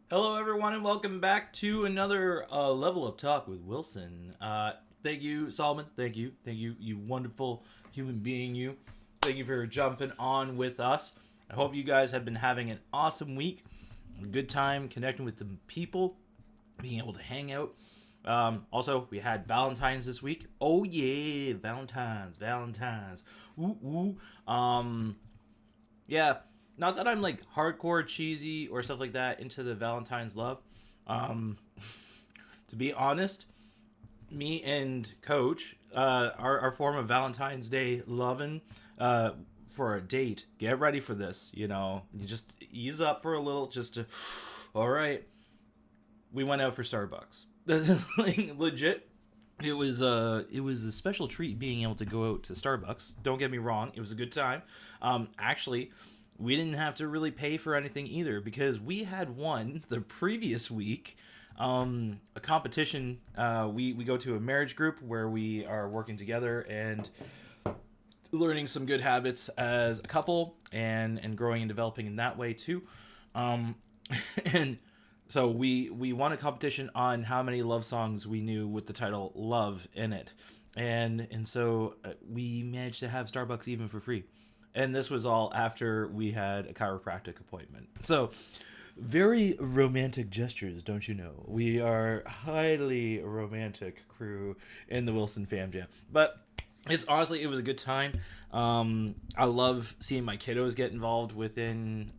Hello, everyone, and welcome back to another level of talk with Wilson. Thank you, Solomon. Thank you, you wonderful human being. Thank you for jumping on with us. I hope you guys have been having an awesome week, a good time connecting with the people, being able to hang out. Also, we had Valentine's this week. Oh yeah, Valentine's. Ooh ooh. Yeah, not that I'm like hardcore cheesy or stuff like that into the Valentine's love. Um, to be honest, me and Coach, our form of Valentine's Day loving, for a date. Get ready for this. You just ease up for a little, just to. All right, we went out for Starbucks. Like, legit. It was a special treat being able to go out to Starbucks. Don't get me wrong, it was a good time. Actually, we didn't have to really pay for anything either because we had won the previous week a competition. We go to a marriage group where we are working together and learning some good habits as a couple and growing and developing in that way too. Um, and so we won a competition on how many love songs we knew with the title "Love" in it, and so we managed to have Starbucks even for free, and this was all after we had a chiropractic appointment. So very romantic gestures, don't you know? We are highly romantic crew in the Wilson Fam Jam, but it's honestly it was a good time. I love seeing my kiddos get involved within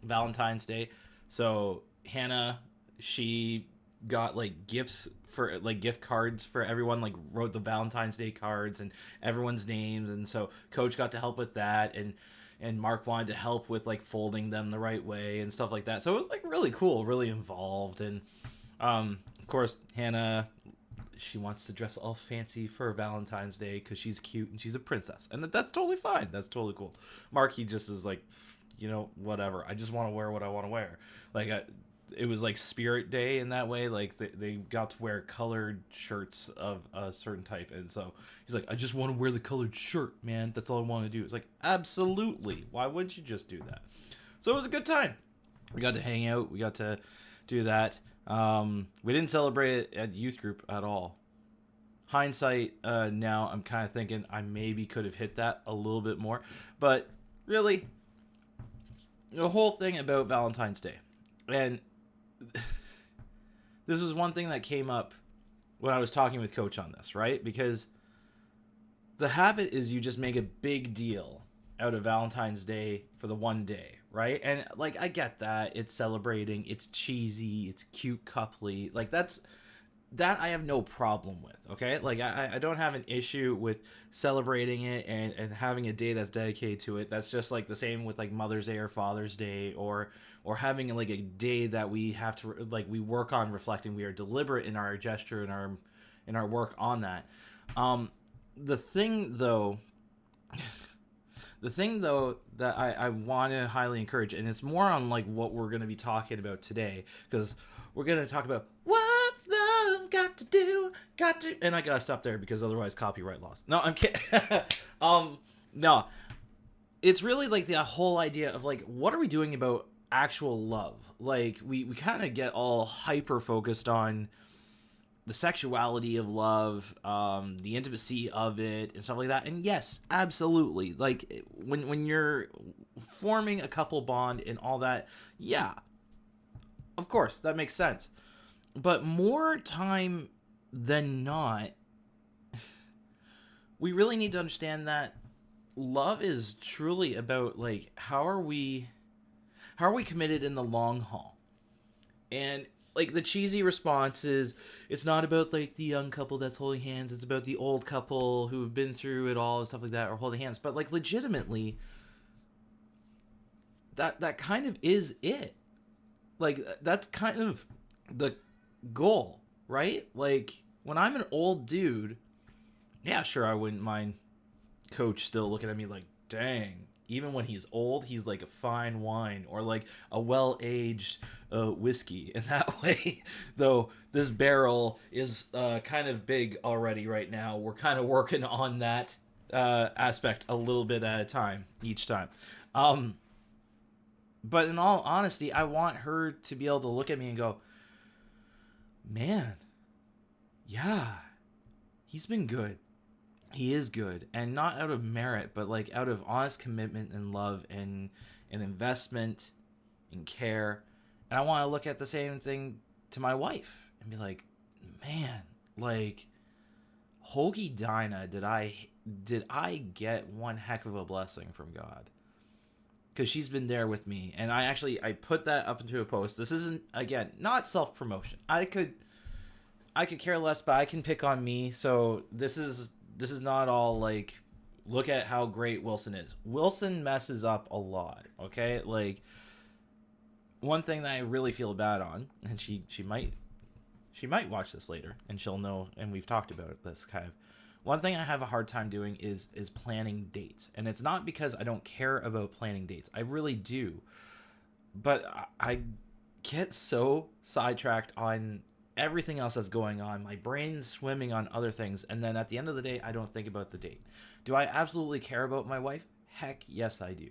Valentine's Day. So Hannah, she got like gifts for like gift cards for everyone, like wrote the Valentine's Day cards and everyone's names, and so Coach got to help with that, and Mark wanted to help with like folding them the right way and stuff like that. So it was like really cool, really involved, and of course Hannah, she wants to dress all fancy for Valentine's Day because she's cute and she's a princess, and that's totally fine. That's totally cool. Mark, he just is like, whatever. I just want to wear what I want to wear. Like, it was like Spirit Day in that way. Like they got to wear colored shirts of a certain type, and so he's like, I just want to wear the colored shirt, man. That's all I want to do. It's like, absolutely. Why wouldn't you just do that? So it was a good time. We got to hang out. We got to do that. We didn't celebrate it at youth group at all. Hindsight, now I'm kind of thinking I maybe could have hit that a little bit more, but really, the whole thing about Valentine's Day, and this is one thing that came up when I was talking with Coach on this, right? Because the habit is you just make a big deal out of Valentine's Day for the one day, right? And like I get that it's celebrating, it's cheesy, it's cute, coupley, like that I have no problem with. Okay, like I don't have an issue with celebrating it and having a day that's dedicated to it. That's just like the same with like Mother's Day or Father's Day, or having like a day that we have to like we work on reflecting. We are deliberate in our gesture and our work on that. The thing though the thing though that I want to highly encourage, and it's more on like what we're going to be talking about today, because we're going to talk about what's love got to do, got to, and I gotta stop there because otherwise copyright loss. No, I'm kidding. No, it's really like the whole idea of like what are we doing about actual love? Like we kind of get all hyper focused on the sexuality of love, the intimacy of it, and stuff like that. And yes, absolutely. Like when you're forming a couple bond and all that, yeah, of course that makes sense. But more time than not, we really need to understand that love is truly about like how are we committed in the long haul. And like the cheesy response is it's not about like the young couple that's holding hands, it's about the old couple who've been through it all and stuff like that, or holding hands. But like legitimately, that kind of is it. Like that's kind of the goal, right? Like when I'm an old dude, yeah, sure, I wouldn't mind Coach still looking at me like, dang, even when he's old, he's like a fine wine or like a well aged whiskey. In that way, though, this barrel is kind of big already right now. We're kind of working on that aspect a little bit at a time each time. Um, But in all honesty, I want her to be able to look at me and go, man, yeah, he's been good. He is good. And not out of merit, but like out of honest commitment and love and investment and care. And I want to look at the same thing to my wife and be like, man, like, Hoagie Dinah, did I get one heck of a blessing from God? Because she's been there with me, and I put that up into a post. This isn't, again, not self promotion. I could care less, but I can pick on me. So this is not all like, look at how great Wilson is. Wilson messes up a lot. Okay, like, one thing that I really feel bad on, and she might watch this later and she'll know, and we've talked about this kind of, one thing I have a hard time doing is planning dates. And it's not because I don't care about planning dates. I really do. But I get so sidetracked on everything else that's going on. My brain's swimming on other things, and then at the end of the day, I don't think about the date. Do I absolutely care about my wife? Heck yes, I do.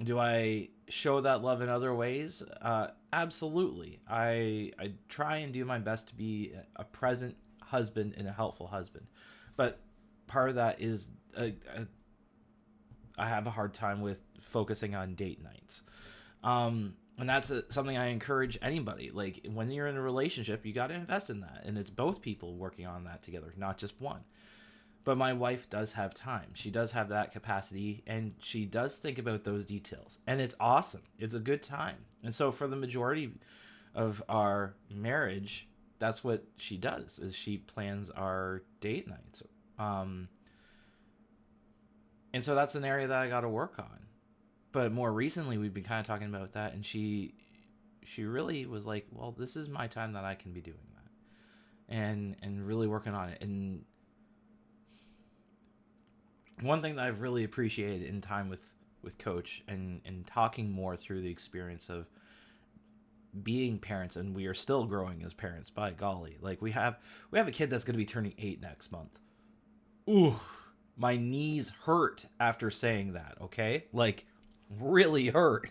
Do I show that love in other ways? Absolutely. I try and do my best to be a present husband and a helpful husband. But part of that is I have a hard time with focusing on date nights. And that's something I encourage anybody. Like, when you're in a relationship, you got to invest in that. And it's both people working on that together, not just one. But my wife does have time. She does have that capacity, and she does think about those details. And it's awesome. It's a good time. And so for the majority of our marriage, that's what she does, is she plans our date nights. And so that's an area that I got to work on. But more recently, we've been kind of talking about that, and she really was like, well, this is my time that I can be doing that. And really working on it. And one thing that I've really appreciated in time with Coach and talking more through the experience of being parents, and we are still growing as parents, by golly. Like, we have a kid that's going to be turning 8 next month. Ooh, my knees hurt after saying that, okay? Like, really hurt.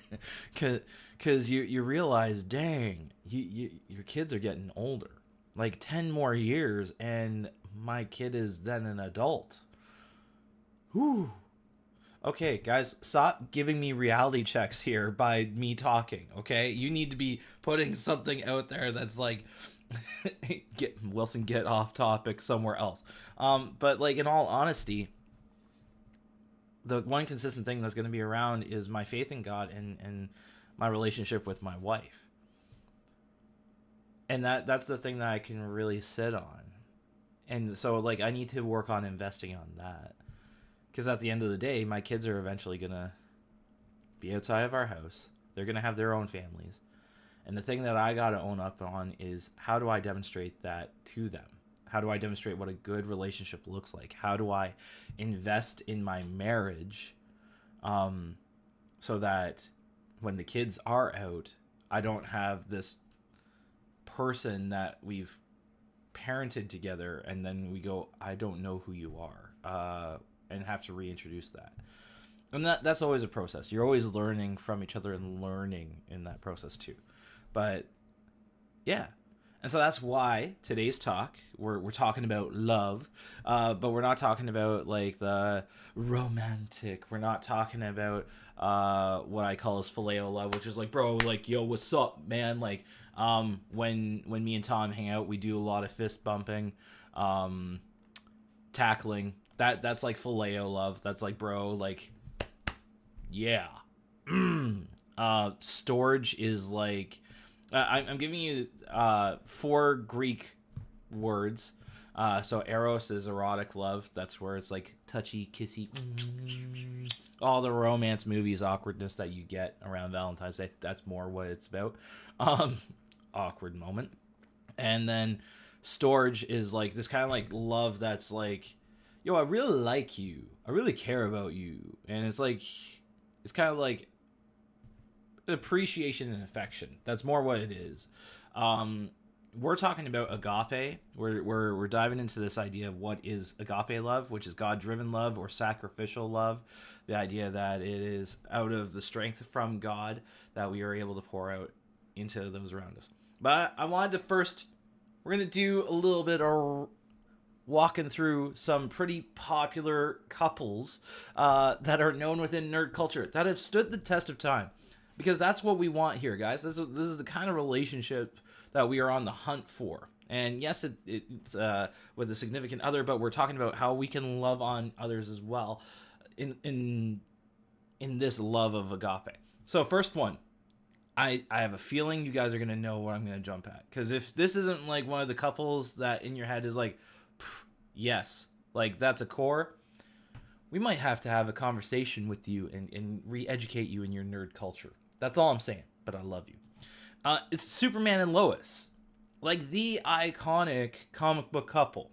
Because you realize, dang, your kids are getting older. Like, 10 more years, and my kid is then an adult. Whew. Okay, guys, stop giving me reality checks here by me talking, okay? You need to be putting something out there that's like, get off topic somewhere else. But, like, in all honesty, the one consistent thing that's going to be around is my faith in God and my relationship with my wife. And that's the thing that I can really sit on. And so, like, I need to work on investing on that. Because at the end of the day, my kids are eventually going to be outside of our house. They're going to have their own families. And the thing that I got to own up on is, how do I demonstrate that to them? How do I demonstrate what a good relationship looks like? How do I invest in my marriage so that when the kids are out, I don't have this person that we've parented together and then we go, I don't know who you are. And have to reintroduce that. And that's always a process. You're always learning from each other and learning in that process too. But yeah. And so that's why today's talk, we're talking about love, but we're not talking about like the romantic. We're not talking about what I call as phileo love, which is like, bro, like, yo, what's up, man? Like, when me and Tom hang out, we do a lot of fist bumping, tackling. That's like phileo love. That's like, bro, like, yeah. Storge is like, I'm giving you 4 Greek words. So eros is erotic love. That's where it's like touchy, kissy, all the romance movies awkwardness that you get around Valentine's Day. That's more what it's about. Awkward moment. And then storge is like this kind of like love that's like, yo, I really like you. I really care about you. And it's like, it's kind of like appreciation and affection. That's more what it is. we're talking about agape. We're diving into this idea of what is agape love, which is God-driven love or sacrificial love. The idea that it is out of the strength from God that we are able to pour out into those around us. But I wanted to first, we're going to do a little bit of walking through some pretty popular couples that are known within nerd culture that have stood the test of time, because that's what we want here, guys. This is the kind of relationship that we are on the hunt for. And yes, it's with a significant other, but we're talking about how we can love on others as well in this love of agape. So first one, I have a feeling you guys are going to know what I'm going to jump at. Because if this isn't like one of the couples that in your head is like, yes, like that's a core, we might have to have a conversation with you and re-educate you in your nerd culture. That's all I'm saying, but I love you. It's Superman and Lois. Like the iconic comic book couple.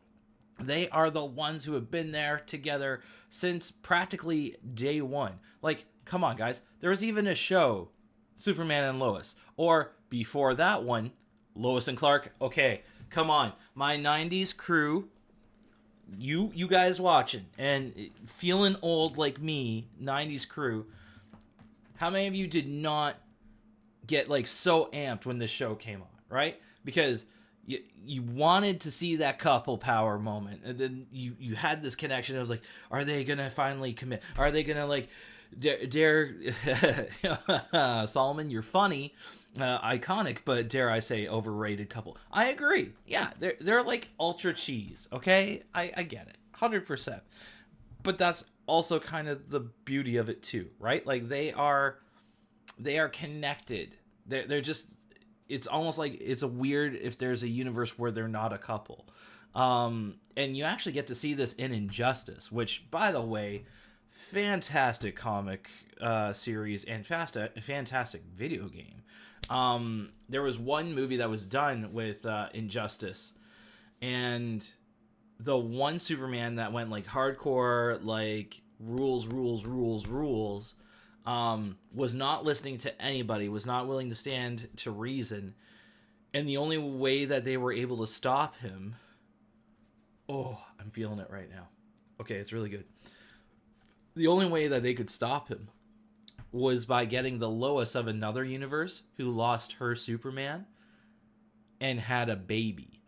They are the ones who have been there together since practically day one. Like, come on, guys. There was even a show, Superman and Lois. Or before that one, Lois and Clark. Okay, come on. My 90s crew, you guys watching and feeling old like me, 90s crew, how many of you did not get like so amped when this show came on, right? Because you wanted to see that couple power moment, and then you had this connection. It was like, are they gonna finally commit? Are they gonna like dare Solomon, you're funny, iconic, but dare I say overrated couple. I agree. Yeah, they're like ultra cheese. Okay, I get it, 100%. But that's also kind of the beauty of it too, right? Like they are connected. They're just, it's almost like it's a weird if there's a universe where they're not a couple. And you actually get to see this in Injustice, which, by the way, fantastic comic series and fantastic video game. There was one movie that was done with Injustice, and the one Superman that went like hardcore, like rules, was not listening to anybody, was not willing to stand to reason. And the only way that they were able to stop him, oh, I'm feeling it right now. Okay, it's really good. The only way that they could stop him was by getting the Lois of another universe who lost her Superman and had a baby.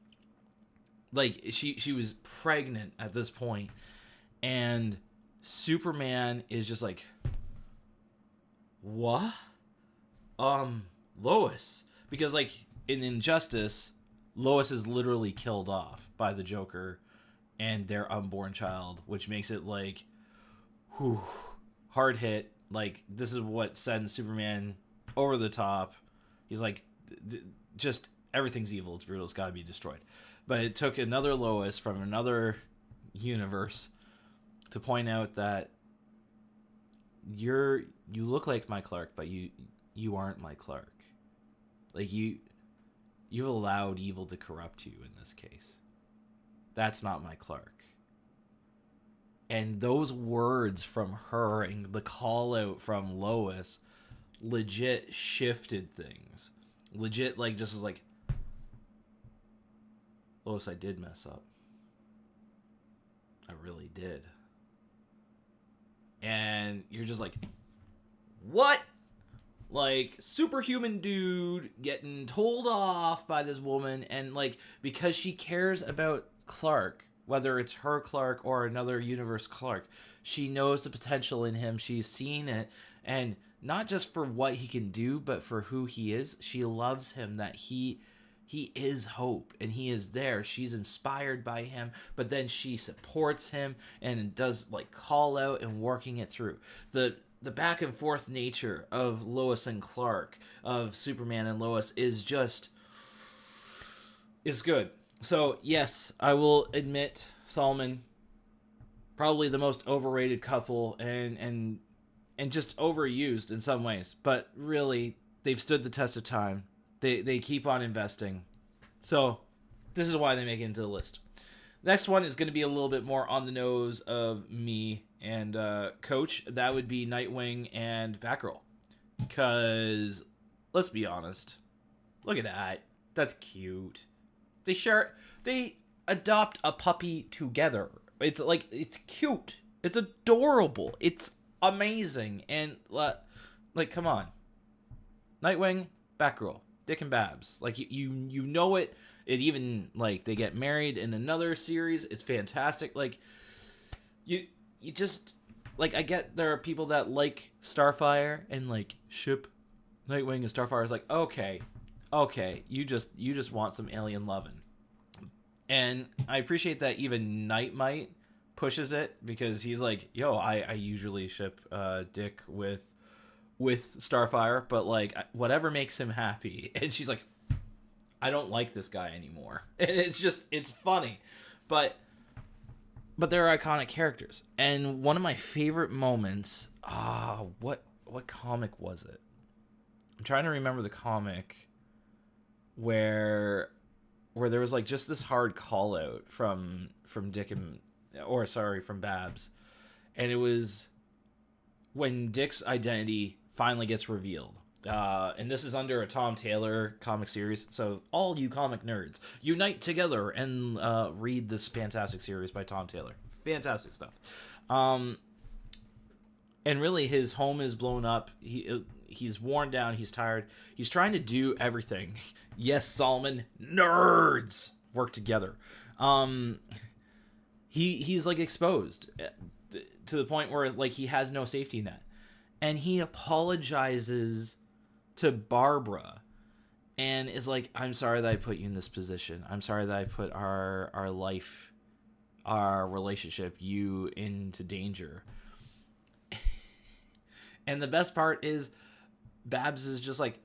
Like, she was pregnant at this point, and Superman is just like, what? Lois. Because, like, in Injustice, Lois is literally killed off by the Joker and their unborn child, which makes it, like, whew, hard hit. Like, this is what sends Superman over the top. He's like, just, everything's evil, it's brutal, it's gotta be destroyed. But it took another Lois from another universe to point out that you look like my Clark, but you aren't my Clark. Like, you've allowed evil to corrupt you in this case. That's not my Clark. And those words from her and the call out from Lois legit shifted things. Legit, like, just was like, Lois, I did mess up. I really did. And you're just like, what? Like, superhuman dude getting told off by this woman, and like, because she cares about Clark, whether it's her Clark or another universe Clark, she knows the potential in him. She's seen it, and not just for what he can do, but for who he is. She loves him, that he is hope, and he is there. She's inspired by him, but then she supports him and does like call out and working it through. The back and forth nature of Lois and Clark, of Superman and Lois, is just, it's good. So yes, I will admit, Solomon, probably the most overrated couple and just overused in some ways, but really they've stood the test of time. They keep on investing. So this is why they make it into the list. Next one is going to be a little bit more on the nose of me and Coach. That would be Nightwing and Batgirl. Because, let's be honest, look at that. That's cute. they adopt a puppy together. It's like, it's cute. It's adorable. It's amazing. And like, come on. Nightwing, Batgirl, Dick and Babs. Like, you know it. It even, like, they get married in another series. It's fantastic. Like, you just, like, I get there are people that like Starfire and, like, ship Nightwing and Starfire. Is like, okay, you just want some alien loving. And I appreciate that even Nightmite pushes it, because he's like, yo, I usually ship Dick with Starfire, but, like, whatever makes him happy. And she's like, I don't like this guy anymore. And it's funny. But they're iconic characters. And one of my favorite moments, what comic was it? I'm trying to remember the comic where there was, like, just this hard call out from Dick from Babs. And it was when Dick's identity finally gets revealed. And this is under a Tom Taylor comic series. So all you comic nerds, unite together and read this fantastic series by Tom Taylor. Fantastic stuff. And really, his home is blown up. He's worn down. He's tired. He's trying to do everything. Yes, Solomon, nerds work together. He's like exposed to the point where, like, he has no safety net. And he apologizes to Barbara and is like, I'm sorry that I put you in this position. I'm sorry that I put our life, our relationship, you into danger. And the best part is Babs is just like,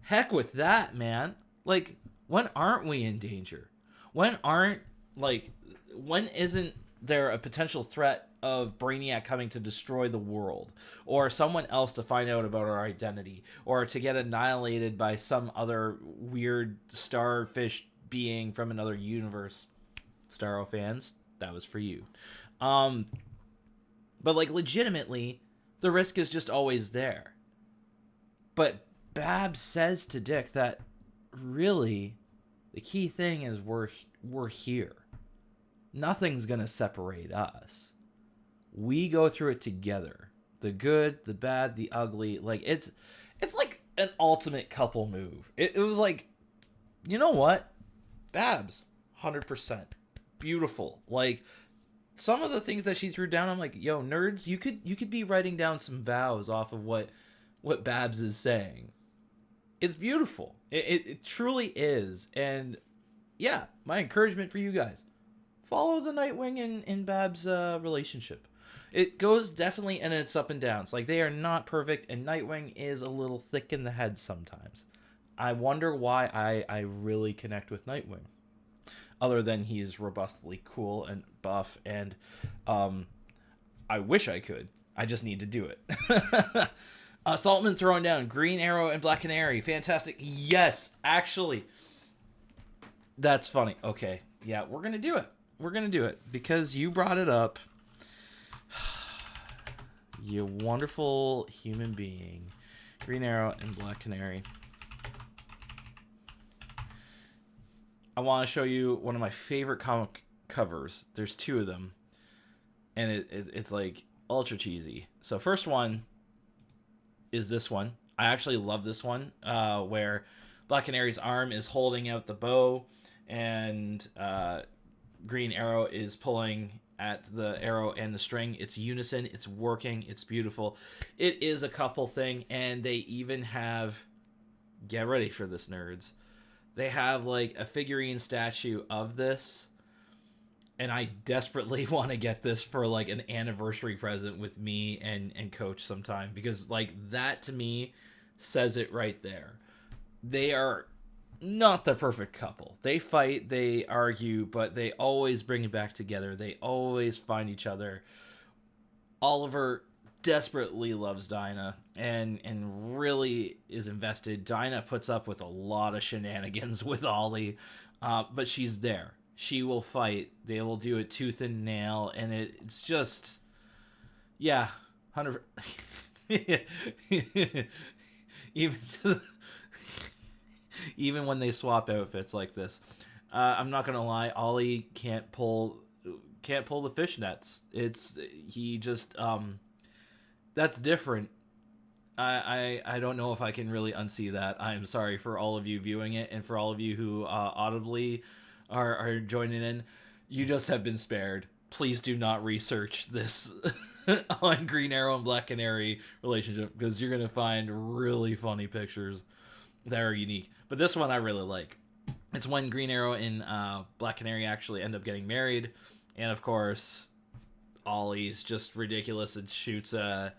heck with that, man. Like, when aren't we in danger? When isn't there a potential threat of Brainiac coming to destroy the world, or someone else to find out about our identity, or to get annihilated by some other weird starfish being from another universe? Starro fans, that was for you. But, like, legitimately, the risk is just always there. But Babs says to Dick that really the key thing is we're here. Nothing's gonna separate us. We go through it together. The good, the bad, the ugly. Like, it's like an ultimate couple move. It was like, you know what? Babs, 100%. Beautiful. Like, some of the things that she threw down, I'm like, yo, nerds, you could be writing down some vows off of what Babs is saying. It's beautiful. It truly is. And yeah, my encouragement for you guys, follow the Nightwing and Babs relationship. It goes definitely in its up and downs. Like, they are not perfect, and Nightwing is a little thick in the head sometimes. I wonder why I really connect with Nightwing. Other than he's robustly cool and buff, and I wish I could. I just need to do it. Saltman throwing down Green Arrow and Black Canary. Fantastic. Yes, actually. That's funny. Okay. Yeah, we're going to do it. We're going to do it because you brought it up. You wonderful human being. Green Arrow and Black Canary. I want to show you one of my favorite comic covers. There's two of them. And it's like ultra cheesy. So first one is this one. I actually love this one, where Black Canary's arm is holding out the bow, and Green Arrow is pulling at the arrow and the string. It's unison. It's working. It's beautiful. It is a couple thing, and they even have, get ready for this, nerds, they have like a figurine statue of this, and I desperately want to get this for like an anniversary present with me and Coach sometime, because like that to me says it right there. They are not the perfect couple. They fight, they argue, but they always bring it back together. They always find each other. Oliver desperately loves Dinah and really is invested. Dinah puts up with a lot of shenanigans with Ollie, but she's there. She will fight. They will do it tooth and nail, and it's just, yeah, 100. even when they swap outfits like this. I'm not gonna lie, Ollie can't pull the fishnets. It's he just that's different. I don't know if I can really unsee that. I'm sorry for all of you viewing it and for all of you who audibly are joining in. You just have been spared. Please do not research this on Green Arrow and Black Canary relationship because you're gonna find really funny pictures that are unique. But this one I really like. It's when Green Arrow and Black Canary actually end up getting married, and of course, Ollie's just ridiculous and shoots a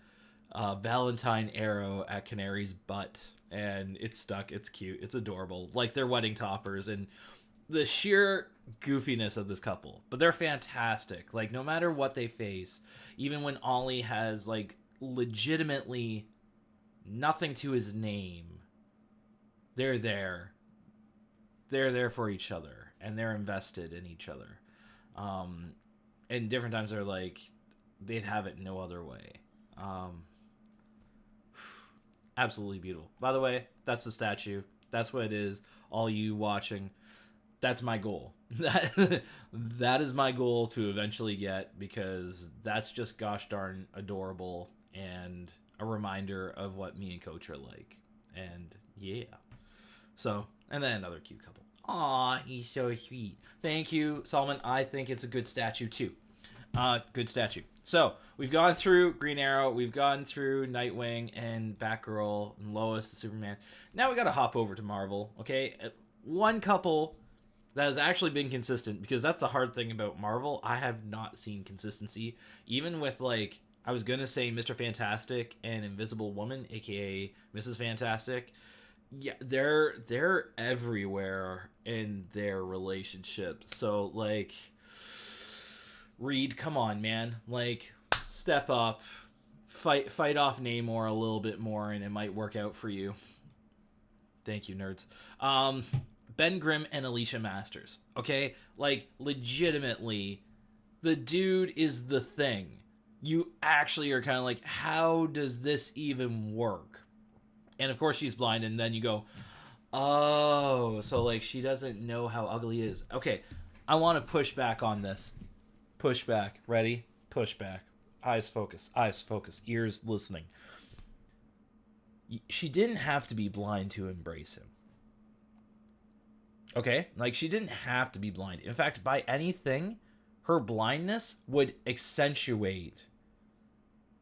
Valentine arrow at Canary's butt, and it's stuck. It's cute. It's adorable. Like they're wedding toppers, and the sheer goofiness of this couple. But they're fantastic. Like no matter what they face, even when Ollie has like legitimately nothing to his name, they're there. They're there for each other, and they're invested in each other. And different times they're like, they'd have it no other way. Absolutely beautiful. By the way, that's the statue. That's what it is. All you watching, that's my goal. That is my goal to eventually get, because that's just gosh darn adorable and a reminder of what me and Coach are like. And yeah. So, and then another cute couple. Aw, he's so sweet. Thank you, Solomon. I think it's a good statue too. Good statue. So, we've gone through Green Arrow, we've gone through Nightwing and Batgirl and Lois and Superman. Now we gotta hop over to Marvel, okay? One couple that has actually been consistent, because that's the hard thing about Marvel. I have not seen consistency. Even with, like, I was gonna say Mr. Fantastic and Invisible Woman, aka Mrs. Fantastic. Yeah, they're everywhere in their relationship. So, like, Reed, come on, man. Like, step up. Fight off Namor a little bit more, and it might work out for you. Thank you, nerds. Ben Grimm and Alicia Masters. Okay? Like, legitimately, the dude is the thing. You actually are kind of like, how does this even work? And of course she's blind, and then you go, oh, so like she doesn't know how ugly it is. Okay, I want to push back on this. Push back. Ready? Push back. Eyes focus. Eyes focus. Ears listening. She didn't have to be blind to embrace him. Okay? Like, she didn't have to be blind. In fact, by anything, her blindness would accentuate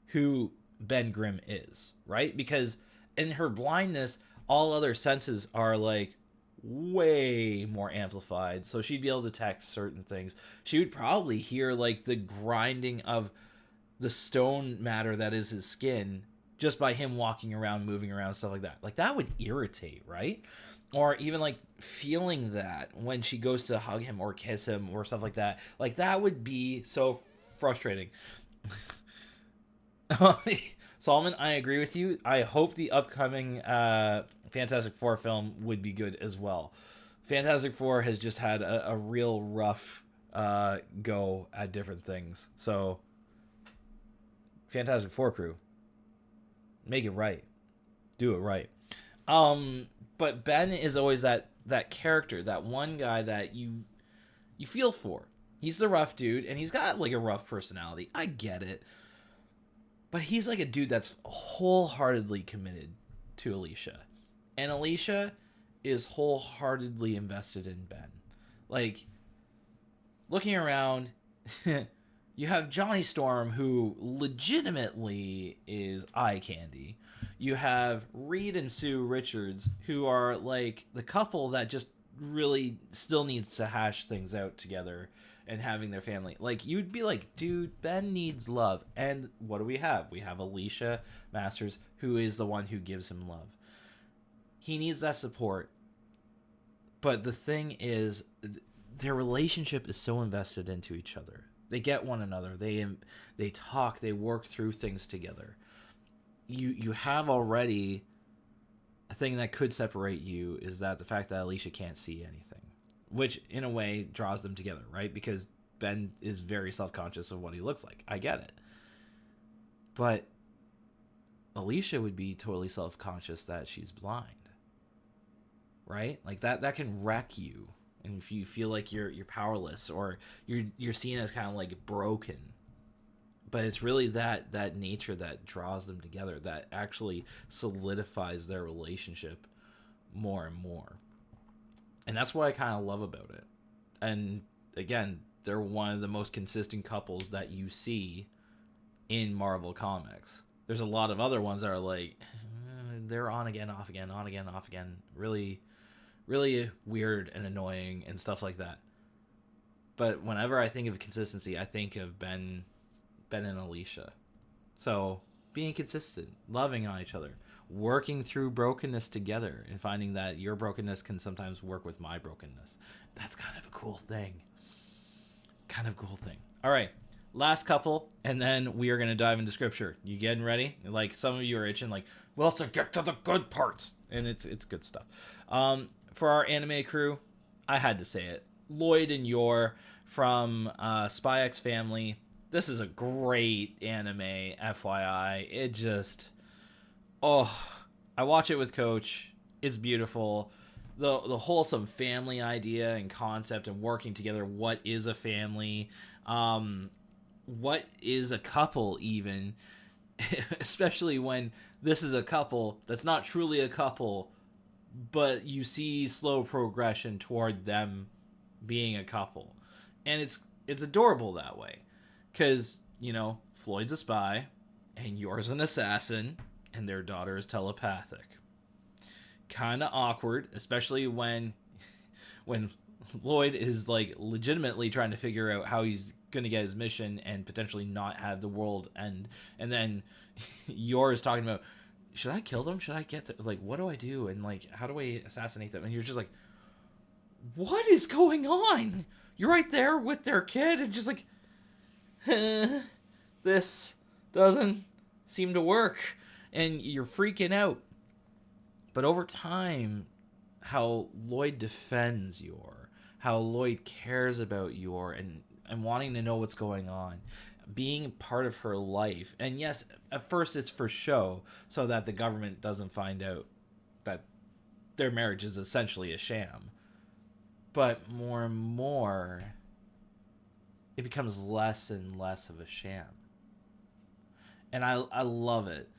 who Ben Grimm is, right? Because in her blindness, all other senses are, like, way more amplified. So she'd be able to detect certain things. She would probably hear, like, the grinding of the stone matter that is his skin just by him walking around, moving around, stuff like that. Like, that would irritate, right? Or even, like, feeling that when she goes to hug him or kiss him or stuff like that. Like, that would be so frustrating. Solomon, I agree with you. I hope the upcoming Fantastic Four film would be good as well. Fantastic Four has just had a real rough go at different things. So, Fantastic Four crew, make it right. Do it right. But Ben is always that character, that one guy that you feel for. He's the rough dude, and he's got, like, a rough personality. I get it. But he's like a dude that's wholeheartedly committed to Alicia. And Alicia is wholeheartedly invested in Ben. Like, looking around, you have Johnny Storm, who legitimately is eye candy. You have Reed and Sue Richards, who are, like, the couple that just really still needs to hash things out together and having their family. Like, you'd be like, dude, Ben needs love. And what do we have? We have Alicia Masters, who is the one who gives him love. He needs that support. But the thing is, their relationship is so invested into each other. They get one another. They talk. They work through things together. You have already a thing that could separate you, is that the fact that Alicia can't see anything, which in a way draws them together, right? Because Ben is very self-conscious of what he looks like. I get it. But Alicia would be totally self-conscious that she's blind, right? Like, that can wreck you. and if you feel like you're powerless, or you're seen as kind of like broken. But it's really that nature that draws them together, that actually solidifies their relationship more and more. And that's what I kind of love about it. And again, they're one of the most consistent couples that you see in Marvel Comics. There's a lot of other ones that are like, they're on again, off again, on again, off again. Really, really weird and annoying and stuff like that. But whenever I think of consistency, I think of Ben and Alicia. So being consistent, loving on each other, working through brokenness together, and finding that your brokenness can sometimes work with my brokenness. That's kind of a cool thing. All right, last couple, and then we are going to dive into scripture. You getting ready? Like, some of you are itching, like, we'll also get to the good parts, and it's good stuff. For our anime crew, I had to say it. Lloyd and Yor from Spy X Family. This is a great anime, FYI. It just, I watch it with Coach. It's beautiful. The wholesome family idea and concept and working together. What is a family? What is a couple even? Especially when this is a couple that's not truly a couple, but you see slow progression toward them being a couple. And it's adorable that way. Because, Floyd's a spy, and Yor's an assassin, and their daughter is telepathic. Kind of awkward, especially when Lloyd is, like, legitimately trying to figure out how he's going to get his mission and potentially not have the world end. And then Yor is talking about, should I kill them? Should I get them? Like, what do I do? And, like, how do I assassinate them? And you're just like, what is going on? You're right there with their kid, and just like, this doesn't seem to work, and you're freaking out. But over time, how Lloyd defends Yor, how Lloyd cares about Yor, and wanting to know what's going on, being part of her life. And yes, at first it's for show, so that the government doesn't find out that their marriage is essentially a sham. But more and more, it becomes less and less of a sham. And I love it.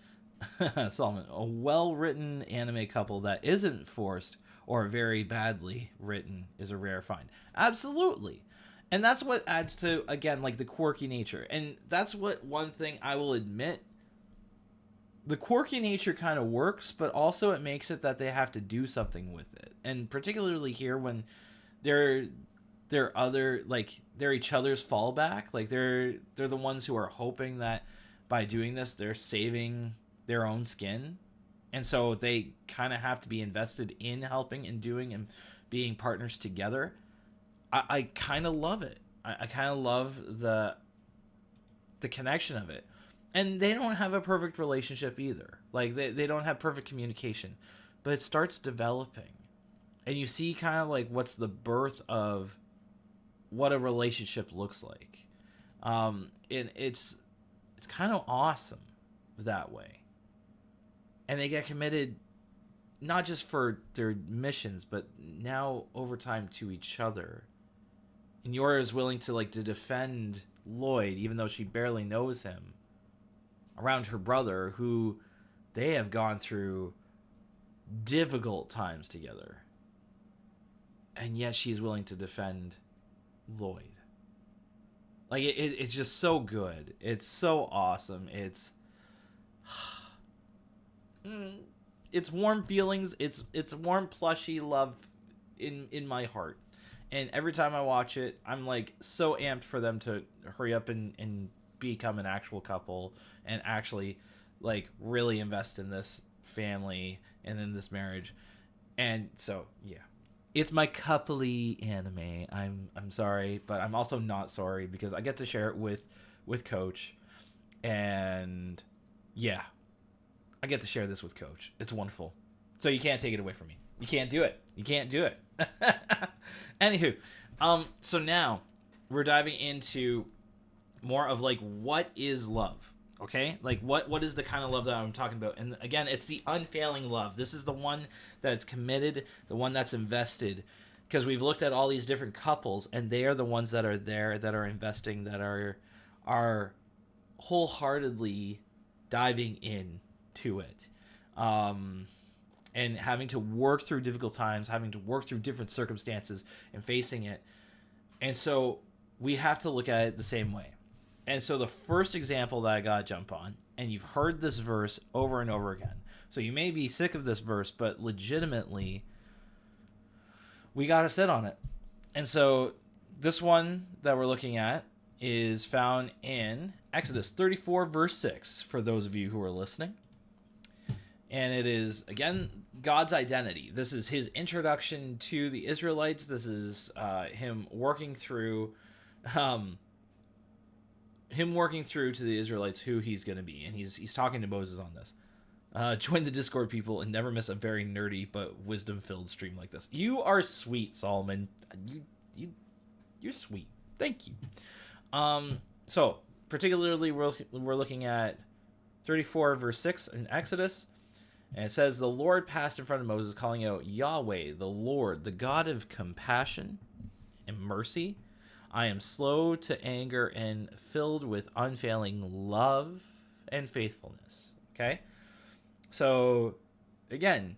Solomon, a well-written anime couple that isn't forced or very badly written is a rare find. Absolutely. And that's what adds to, again, like, the quirky nature. And that's what, one thing I will admit, the quirky nature kind of works, but also it makes it that they have to do something with it. And particularly here when they're each other's fallback. Like, they're the ones who are hoping that by doing this, they're saving their own skin. And so they kind of have to be invested in helping and doing and being partners together. I kind of love it. I kind of love the connection of it. And they don't have a perfect relationship either. Like, they don't have perfect communication. But it starts developing. And you see kind of like what's the birth of what a relationship looks like. And it's kind of awesome that way. And they get committed not just for their missions, but now over time to each other. And Yor is willing to defend Lloyd, even though she barely knows him, around her brother, who they have gone through difficult times together. And yet she's willing to defend Lloyd. Like, it's just so good. It's so awesome. It's warm feelings. It's warm, plushy love in my heart. And every time I watch it, I'm like so amped for them to hurry up and become an actual couple and actually like really invest in this family and in this marriage. And so, yeah. It's my coupley anime. I'm sorry, but I'm also not sorry because I get to share it with Coach. And yeah, I get to share this with Coach. It's wonderful. So you can't take it away from me. You can't do it. You can't do it. Anywho, so now we're diving into more of like what is love. Okay, like what is the kind of love that I'm talking about? And again, it's the unfailing love. This is the one that's committed, the one that's invested, because we've looked at all these different couples, and they are the ones that are there, that are investing, that are wholeheartedly diving in to it, and having to work through difficult times, having to work through different circumstances and facing it. And so we have to look at it the same way. And so the first example that I got to jump on, and you've heard this verse over and over again, so you may be sick of this verse, but legitimately, we got to sit on it. And so this one that we're looking at is found in Exodus 34, verse 6, for those of you who are listening. And it is, again, God's identity. This is his introduction to the Israelites. This is him working through to the Israelites who he's going to be. And he's talking to Moses on this. Join the Discord, people, and never miss a very nerdy but wisdom-filled stream like this. You are sweet, Solomon. You're sweet. Thank you. So, particularly, we're looking at 34, verse 6 in Exodus. And it says, the Lord passed in front of Moses, calling out, Yahweh, the Lord, the God of compassion and mercy. I am slow to anger and filled with unfailing love and faithfulness. Okay? So, again,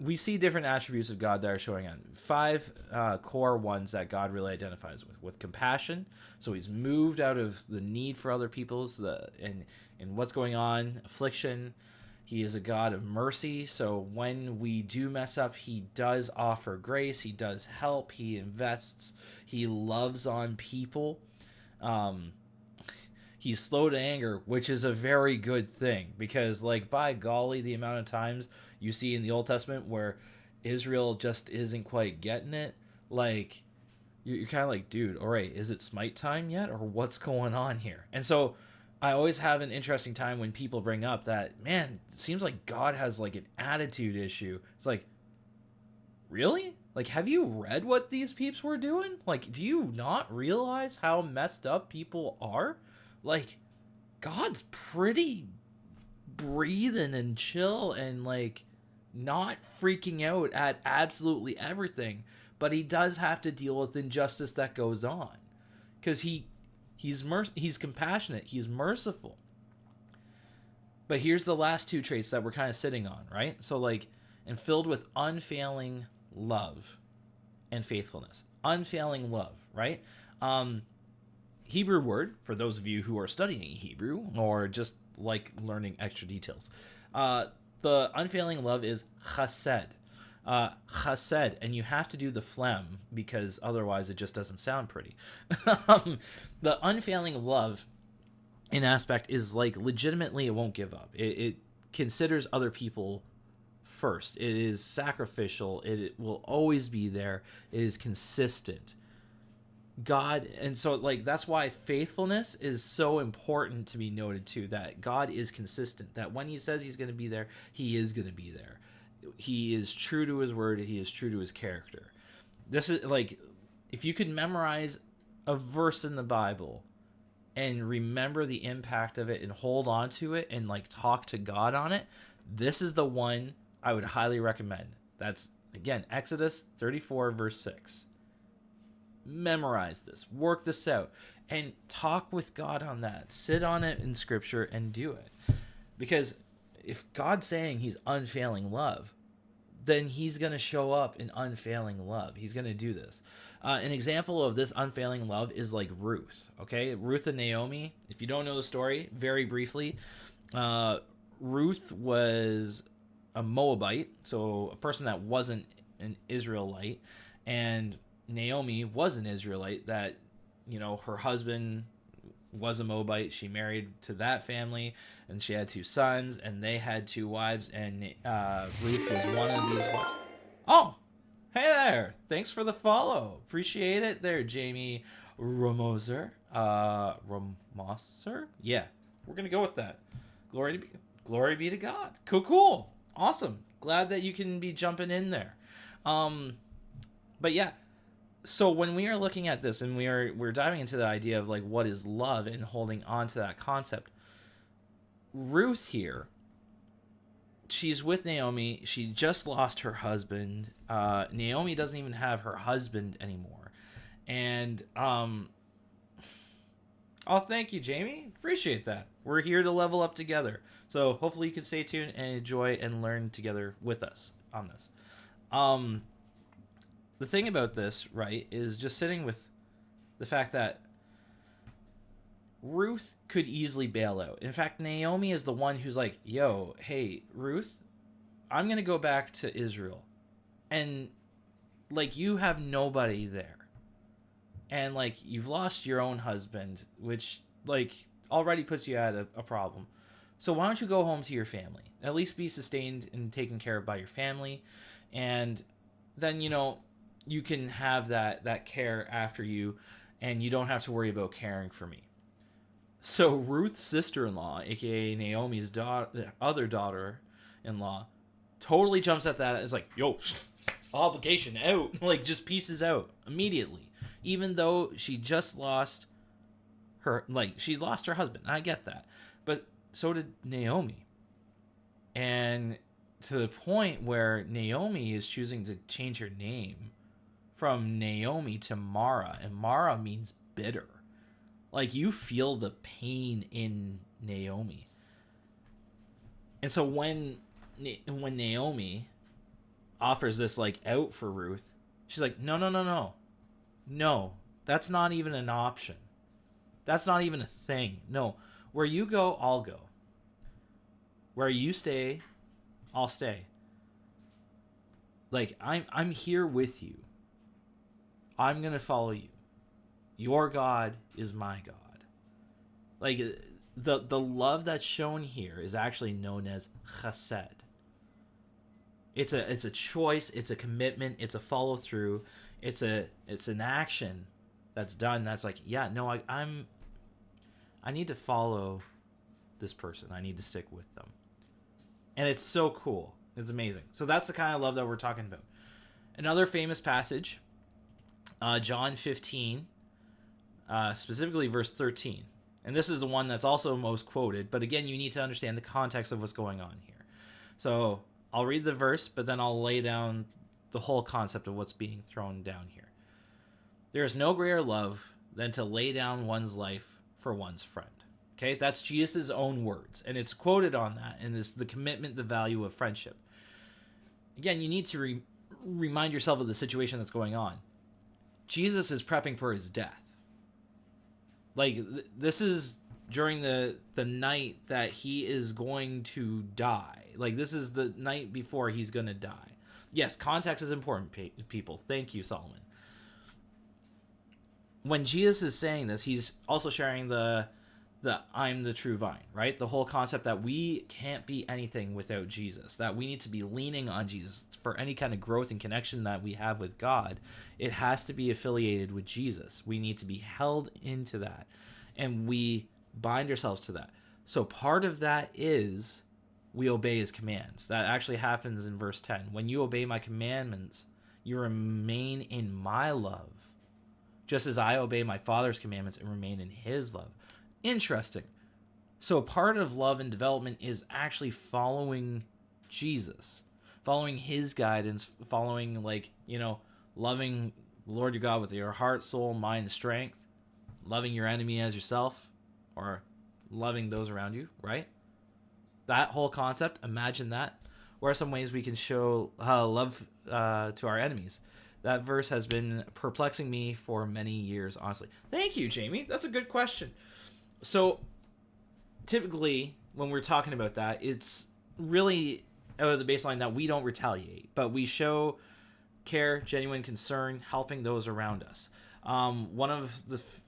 we see different attributes of God that are showing on. 5 core ones that God really identifies with compassion. So he's moved out of the need for other people's and what's going on, affliction. He is a God of mercy. So when we do mess up, he does offer grace. He does help. He invests. He loves on people. He's slow to anger, which is a very good thing, because, like, by golly, the amount of times you see in the Old Testament where Israel just isn't quite getting it, like, you're kind of like, dude, all right, is it smite time yet, or what's going on here? And so I always have an interesting time when people bring up that, man, it seems like God has, like, an attitude issue. It's like, really? Like, have you read what these peeps were doing? Like, do you not realize how messed up people are? Like, God's pretty breathing and chill and, like, not freaking out at absolutely everything, but he does have to deal with injustice that goes on, because he's compassionate, he's merciful. But here's the last 2 traits that we're kind of sitting on, right? So, like, and filled with unfailing love and faithfulness. Unfailing love, right? Hebrew word, for those of you who are studying Hebrew or just like learning extra details. The unfailing love is chesed. Chesed, and you have to do the phlegm because otherwise it just doesn't sound pretty. The unfailing love in aspect is, like, legitimately it won't give up. It considers other people first. It is sacrificial. It will always be there. It is consistent. God, and so, like, that's why faithfulness is so important to be noted too, that God is consistent, that when he says he's going to be there, he is going to be there. He is true to his word. He is true to his character. This is, like, if you could memorize a verse in the Bible and remember the impact of it and hold on to it and, like, talk to God on it, this is the one I would highly recommend. That's, again, Exodus 34, verse 6. Memorize this, work this out, and talk with God on that. Sit on it in scripture and do it. Because if God's saying he's unfailing love, then he's going to show up in unfailing love. He's going to do this. An example of this unfailing love is, like, Ruth. Okay, Ruth and Naomi. If you don't know the story, very briefly, Ruth was a Moabite, so a person that wasn't an Israelite, and Naomi was an Israelite that, you know, her husband was a Moabite. She married to that family, and she had 2 sons, and they had 2 wives, and Ruth was one of these wives. Oh, hey there. Thanks for the follow. Appreciate it there, Jamie Ramoser. Ramoser? Yeah, we're going to go with that. Glory be to God. Cool. Awesome. Glad that you can be jumping in there. But yeah, so when we are looking at this and we're diving into the idea of, like, what is love and holding on to that concept, Ruth here she's with Naomi. She just lost her husband. Naomi doesn't even have her husband anymore. And oh, thank you, Jamie. Appreciate that. We're here to level up together. So hopefully you can stay tuned and enjoy and learn together with us on this. The thing about this, right, is just sitting with the fact that Ruth could easily bail out. In fact, Naomi is the one who's like, yo, hey, Ruth, I'm going to go back to Israel. And, like, you have nobody there. And, like, you've lost your own husband, which, like, already puts you at a problem. So why don't you go home to your family? At least be sustained and taken care of by your family. And then, you know, you can have that care after you, and you don't have to worry about caring for me. So Ruth's sister-in-law, aka Naomi's other daughter-in-law, totally jumps at that. It's like, yo, obligation out. Like, just pieces out immediately. Even though she just lost her, like, she lost her husband. I get that. But so did Naomi. And to the point where Naomi is choosing to change her name from Naomi to Mara. And Mara means bitter. Like, you feel the pain in Naomi. And so when Naomi offers this, like, out for Ruth, she's like, no. No, that's not even an option. That's not even a thing. No, where you go, I'll go. Where you stay, I'll stay. Like, I'm here with you. I'm going to follow you. Your God is my God. Like, the love that's shown here is actually known as chesed. It's a choice, it's a commitment, it's a follow through, it's an action that's done. That's like, yeah, no, I need to follow this person. I need to stick with them, and it's so cool. It's amazing. So that's the kind of love that we're talking about. Another famous passage, John 15. Specifically verse 13. And this is the one that's also most quoted, but again, you need to understand the context of what's going on here. So I'll read the verse, but then I'll lay down the whole concept of what's being thrown down here. There is no greater love than to lay down one's life for one's friend. Okay, that's Jesus' own words, and it's quoted on that, and it's the commitment, the value of friendship. Again, you need to remind yourself of the situation that's going on. Jesus is prepping for his death. Like, this is during the night that he is going to die. Like, this is the night before he's going to die. Yes, context is important, people. Thank you, Solomon. When Jesus is saying this, he's also sharing the I'm the true vine, right? The whole concept that we can't be anything without Jesus, that we need to be leaning on Jesus for any kind of growth and connection that we have with God. It has to be affiliated with Jesus. We need to be held into that, and we bind ourselves to that. So part of that is we obey his commands. That actually happens in verse 10. When you obey my commandments, you remain in my love, just as I obey my Father's commandments and remain in his love. Interesting. So part of love and development is actually following Jesus, following his guidance, following, like, you know, loving the Lord your God with your heart, soul, mind, and strength, loving your enemy as yourself, or loving those around you, right? That whole concept, imagine that. What are some ways we can show love to our enemies? That verse has been perplexing me for many years, honestly. Thank you, Jamie. That's a good question. So, typically, when we're talking about that, it's really the baseline that we don't retaliate, but we show care, genuine concern, helping those around us. One of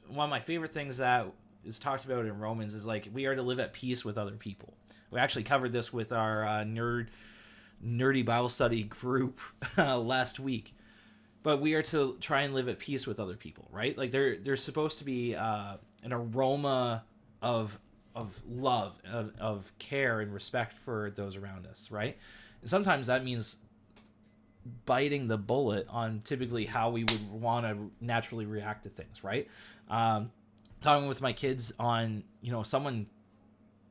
my favorite things that is talked about in Romans is, like, we are to live at peace with other people. We actually covered this with our nerdy Bible study group last week. But we are to try and live at peace with other people, right? Like, there's supposed to be an aroma of love, of care and respect for those around us, right? And sometimes that means biting the bullet on typically how we would want to naturally react to things, right? Talking with my kids on, you know, someone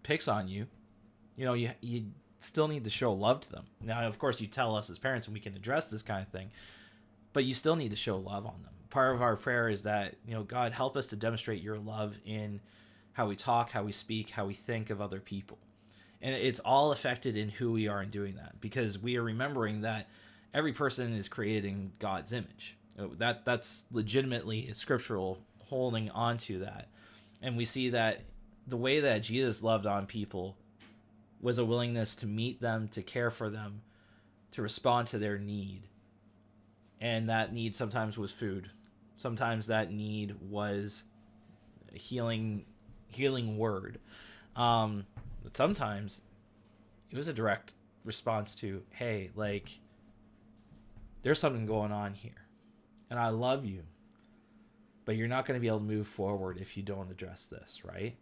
picks on you, you know, you still need to show love to them. Now, of course, you tell us as parents and we can address this kind of thing, but you still need to show love on them. Part of our prayer is that, God, help us to demonstrate your love in how we talk, how we speak, how we think of other people. And it's all affected in who we are in doing that, because we are remembering that every person is created in God's image. That's legitimately scriptural, holding on to that. And we see that the way that Jesus loved on people was a willingness to meet them, to care for them, to respond to their need. And that need sometimes was food. Sometimes that need was a healing word. But sometimes it was a direct response to, hey, like, there's something going on here. And I love you. But you're not going to be able to move forward if you don't address this, right?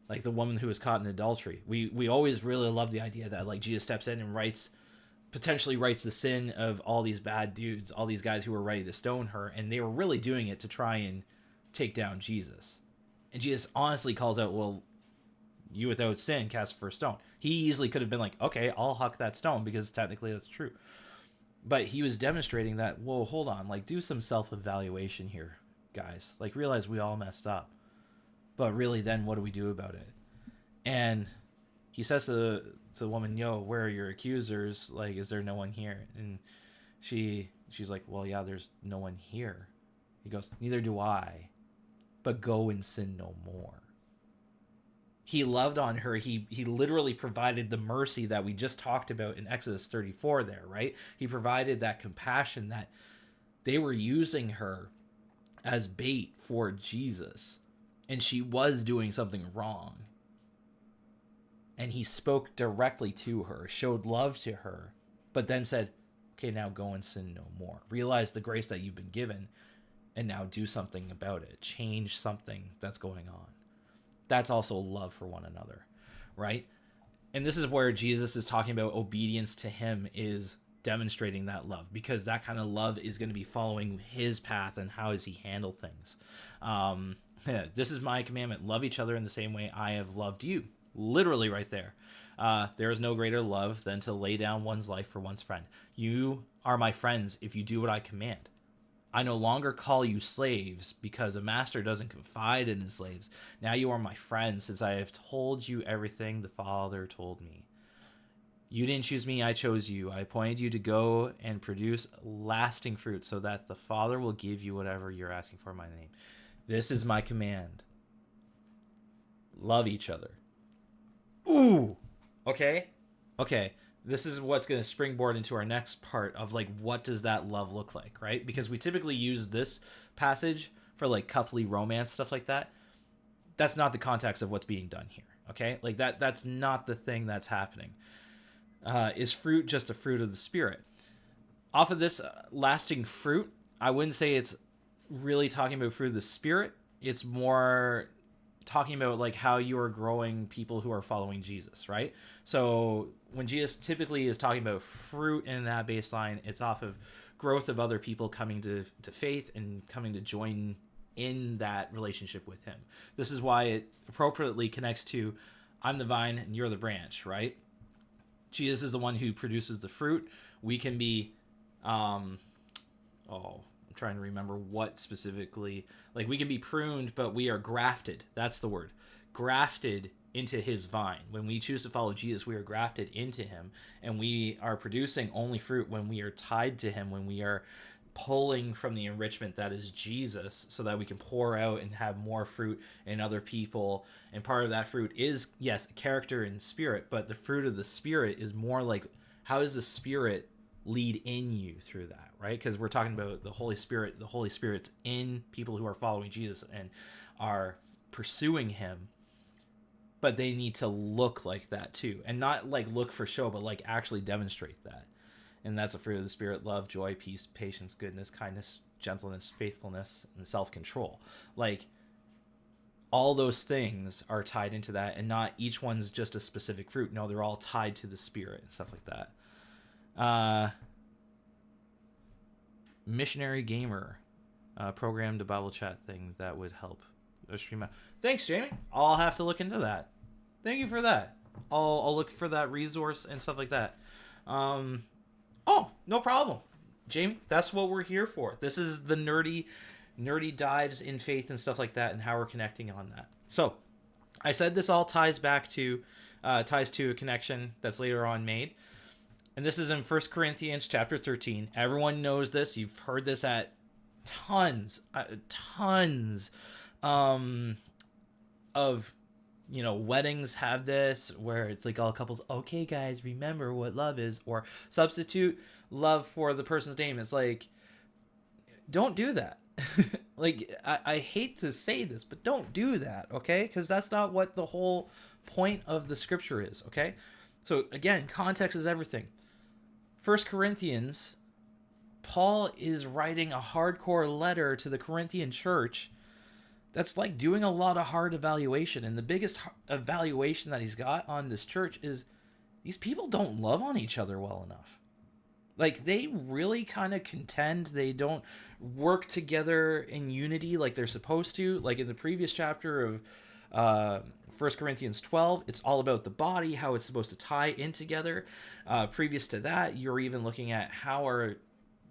Like the woman who was caught in adultery. We always really love the idea that, like, Jesus steps in and potentially writes the sin of all these bad dudes, all these guys who were ready to stone her, and they were really doing it to try and take down Jesus. And Jesus honestly calls out, well, you without sin cast the first stone. He easily could have been like, okay, I'll huck that stone because technically that's true. But he was demonstrating that, whoa, hold on, like, do some self-evaluation here, guys. Like, realize we all messed up. But really, then what do we do about it? And he says to the woman, yo, where are your accusers? Like, is there no one here? And she's like, well, yeah, there's no one here. He goes, neither do I, but go and sin no more. He loved on her. He literally provided the mercy that we just talked about in Exodus 34 there, right? He provided that compassion that they were using her as bait for Jesus. And she was doing something wrong. And he spoke directly to her, showed love to her, but then said, okay, now go and sin no more. Realize the grace that you've been given, and now do something about it. Change something that's going on. That's also love for one another, right? And this is where Jesus is talking about obedience to him is demonstrating that love, because that kind of love is going to be following his path and how does he handle things. This is my commandment. Love each other in the same way I have loved you. Literally right there. There is no greater love than to lay down one's life for one's friend. You are my friends if you do what I command. I no longer call you slaves because a master doesn't confide in his slaves. Now you are my friends since I have told you everything the Father told me. You didn't choose me, I chose you. I appointed you to go and produce lasting fruit so that the Father will give you whatever you're asking for in my name. This is my command. Love each other. Ooh. Okay. This is what's going to springboard into our next part of, like, what does that love look like, right? Because we typically use this passage for, like, coupley romance, stuff like that. That's not the context of what's being done here, okay? Like, that's not the thing that's happening. Is fruit just a fruit of the Spirit? Off of this lasting fruit, I wouldn't say it's really talking about fruit of the Spirit. It's more talking about, like, how you are growing people who are following Jesus, right? So when Jesus typically is talking about fruit in that baseline, it's off of growth of other people coming to faith and coming to join in that relationship with him. This is why it appropriately connects to I'm the vine and you're the branch, right? Jesus is the one who produces the fruit. We can be I'm trying to remember what specifically, like, we can be pruned, but we are grafted. That's the word. Grafted into his vine. When we choose to follow Jesus, we are grafted into him, and we are producing only fruit when we are tied to him, when we are pulling from the enrichment that is Jesus, so that we can pour out and have more fruit in other people. And part of that fruit is, yes, character and spirit, but the fruit of the Spirit is more like, how does the Spirit lead in you through that, right? Because we're talking about the Holy Spirit. The Holy Spirit's in people who are following Jesus and are pursuing him, but they need to look like that too, and not like look for show, but like actually demonstrate that. And that's the fruit of the Spirit: love, joy, peace, patience, goodness, kindness, gentleness, faithfulness, and self-control. Like, all those things are tied into that, and not each one's just a specific fruit. No, they're all tied to the Spirit and stuff like that. Missionary Gamer programmed a Bible chat thing that would help stream out. Thanks, Jamie. I'll have to look into that. Thank you for that. I'll look for that resource and stuff like that. Oh, no problem, Jamie. That's what we're here for. This is the nerdy dives in faith and stuff like that, and how we're connecting on that. So, I said this all ties to a connection that's later on made, and this is in 1 Corinthians chapter 13. Everyone knows this. You've heard this at tons of weddings have this, where it's like all couples, okay guys, remember what love is, or substitute love for the person's name. It's like, don't do that. Like, I hate to say this, but don't do that, okay? Because that's not what the whole point of the scripture is, okay? So again, context is everything. 1 Corinthians, Paul is writing a hardcore letter to the Corinthian church that's like doing a lot of hard evaluation. And the biggest evaluation that he's got on this church is these people don't love on each other well enough. Like, they really kind of contend. They don't work together in unity like they're supposed to. Like in the previous chapter of 1 Corinthians 12, it's all about the body, how it's supposed to tie in together. Previous to that, you're even looking at how are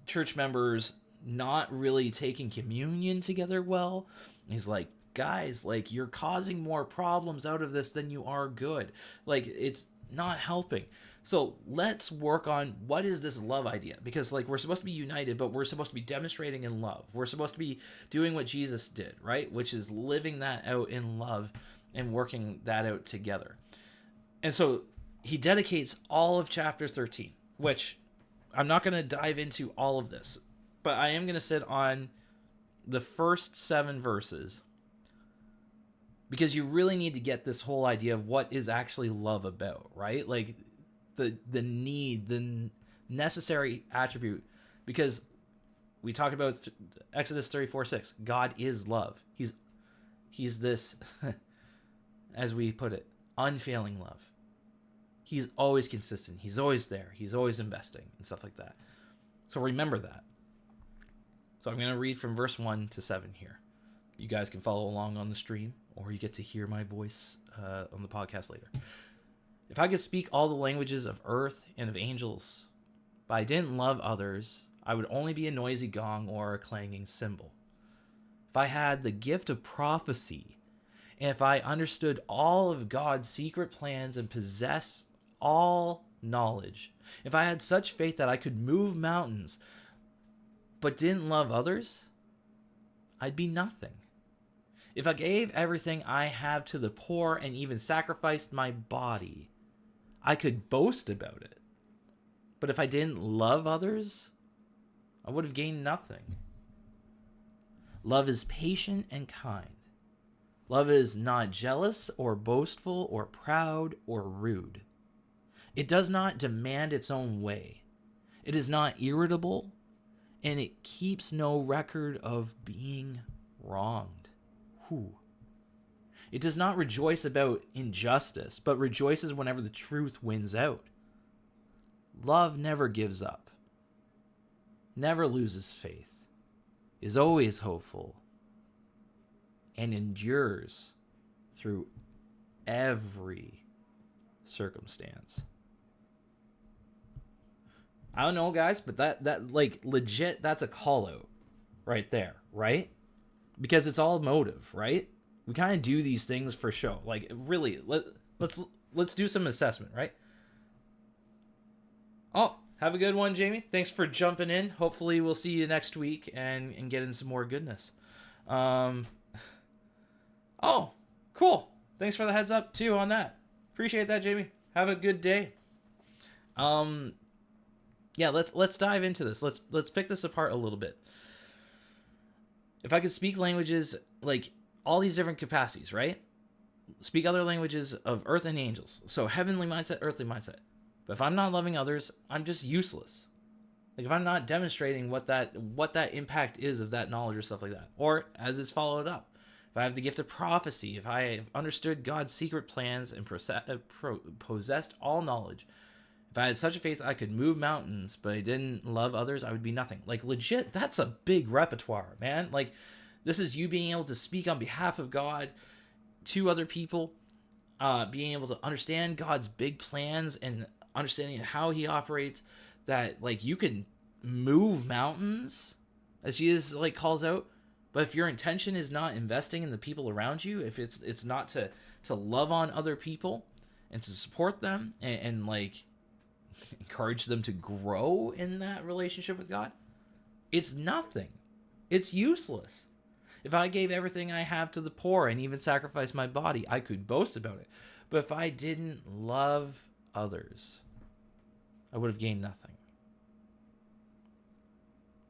church members not really taking communion together well. He's like, guys, like, you're causing more problems out of this than you are good. Like, it's not helping. So let's work on what is this love idea, because like, we're supposed to be united, but we're supposed to be demonstrating in love. We're supposed to be doing what Jesus did, right? Which is living that out in love and working that out together. And so he dedicates all of chapter 13, which I'm not going to dive into all of this, but I am going to sit on the first 7 verses, because you really need to get this whole idea of what is actually love about, right? Like the need, the necessary attribute, because we talked about Exodus 34:6. God is love. He's this, as we put it, unfailing love. He's always consistent. He's always there. He's always investing and stuff like that. So remember that. So I'm going to read from verse 1 to 7 here. You guys can follow along on the stream, or you get to hear my voice on the podcast later. If I could speak all the languages of earth and of angels, but I didn't love others, I would only be a noisy gong or a clanging cymbal. If I had the gift of prophecy, and if I understood all of God's secret plans and possessed all knowledge, if I had such faith that I could move mountains, but didn't love others, I'd be nothing. If I gave everything I have to the poor and even sacrificed my body, I could boast about it. But if I didn't love others, I would have gained nothing. Love is patient and kind. Love is not jealous or boastful or proud or rude. It does not demand its own way. It is not irritable, and it keeps no record of being wronged. It does not rejoice about injustice, but rejoices whenever the truth wins out. Love never gives up, never loses faith, is always hopeful, and endures through every circumstance. I don't know, guys, but that like legit, that's a call out right there, right? Because it's all motive, right? We kind of do these things for show. Like, really, let's do some assessment, right? Oh, have a good one, Jamie. Thanks for jumping in. Hopefully we'll see you next week and get in some more goodness. Oh, cool. Thanks for the heads up too on that. Appreciate that, Jamie. Have a good day. Yeah, let's dive into this. Let's pick this apart a little bit. If I could speak languages, like all these different capacities, right? Speak other languages of earth and angels. So heavenly mindset, earthly mindset. But if I'm not loving others, I'm just useless. Like, if I'm not demonstrating what that impact is of that knowledge or stuff like that. Or as it's followed up. If I have the gift of prophecy, if I have understood God's secret plans and possessed all knowledge, if I had such a faith I could move mountains, but I didn't love others, I would be nothing. Like, legit, that's a big repertoire, man. Like, this is you being able to speak on behalf of God to other people. being able to understand God's big plans and understanding how he operates, that like you can move mountains as Jesus like calls out. But if your intention is not investing in the people around you, if it's not to love on other people and to support them and like encourage them to grow in that relationship with God, it's nothing. It's useless. If I gave everything I have to the poor and even sacrificed my body, I could boast about it. But if I didn't love others, I would have gained nothing.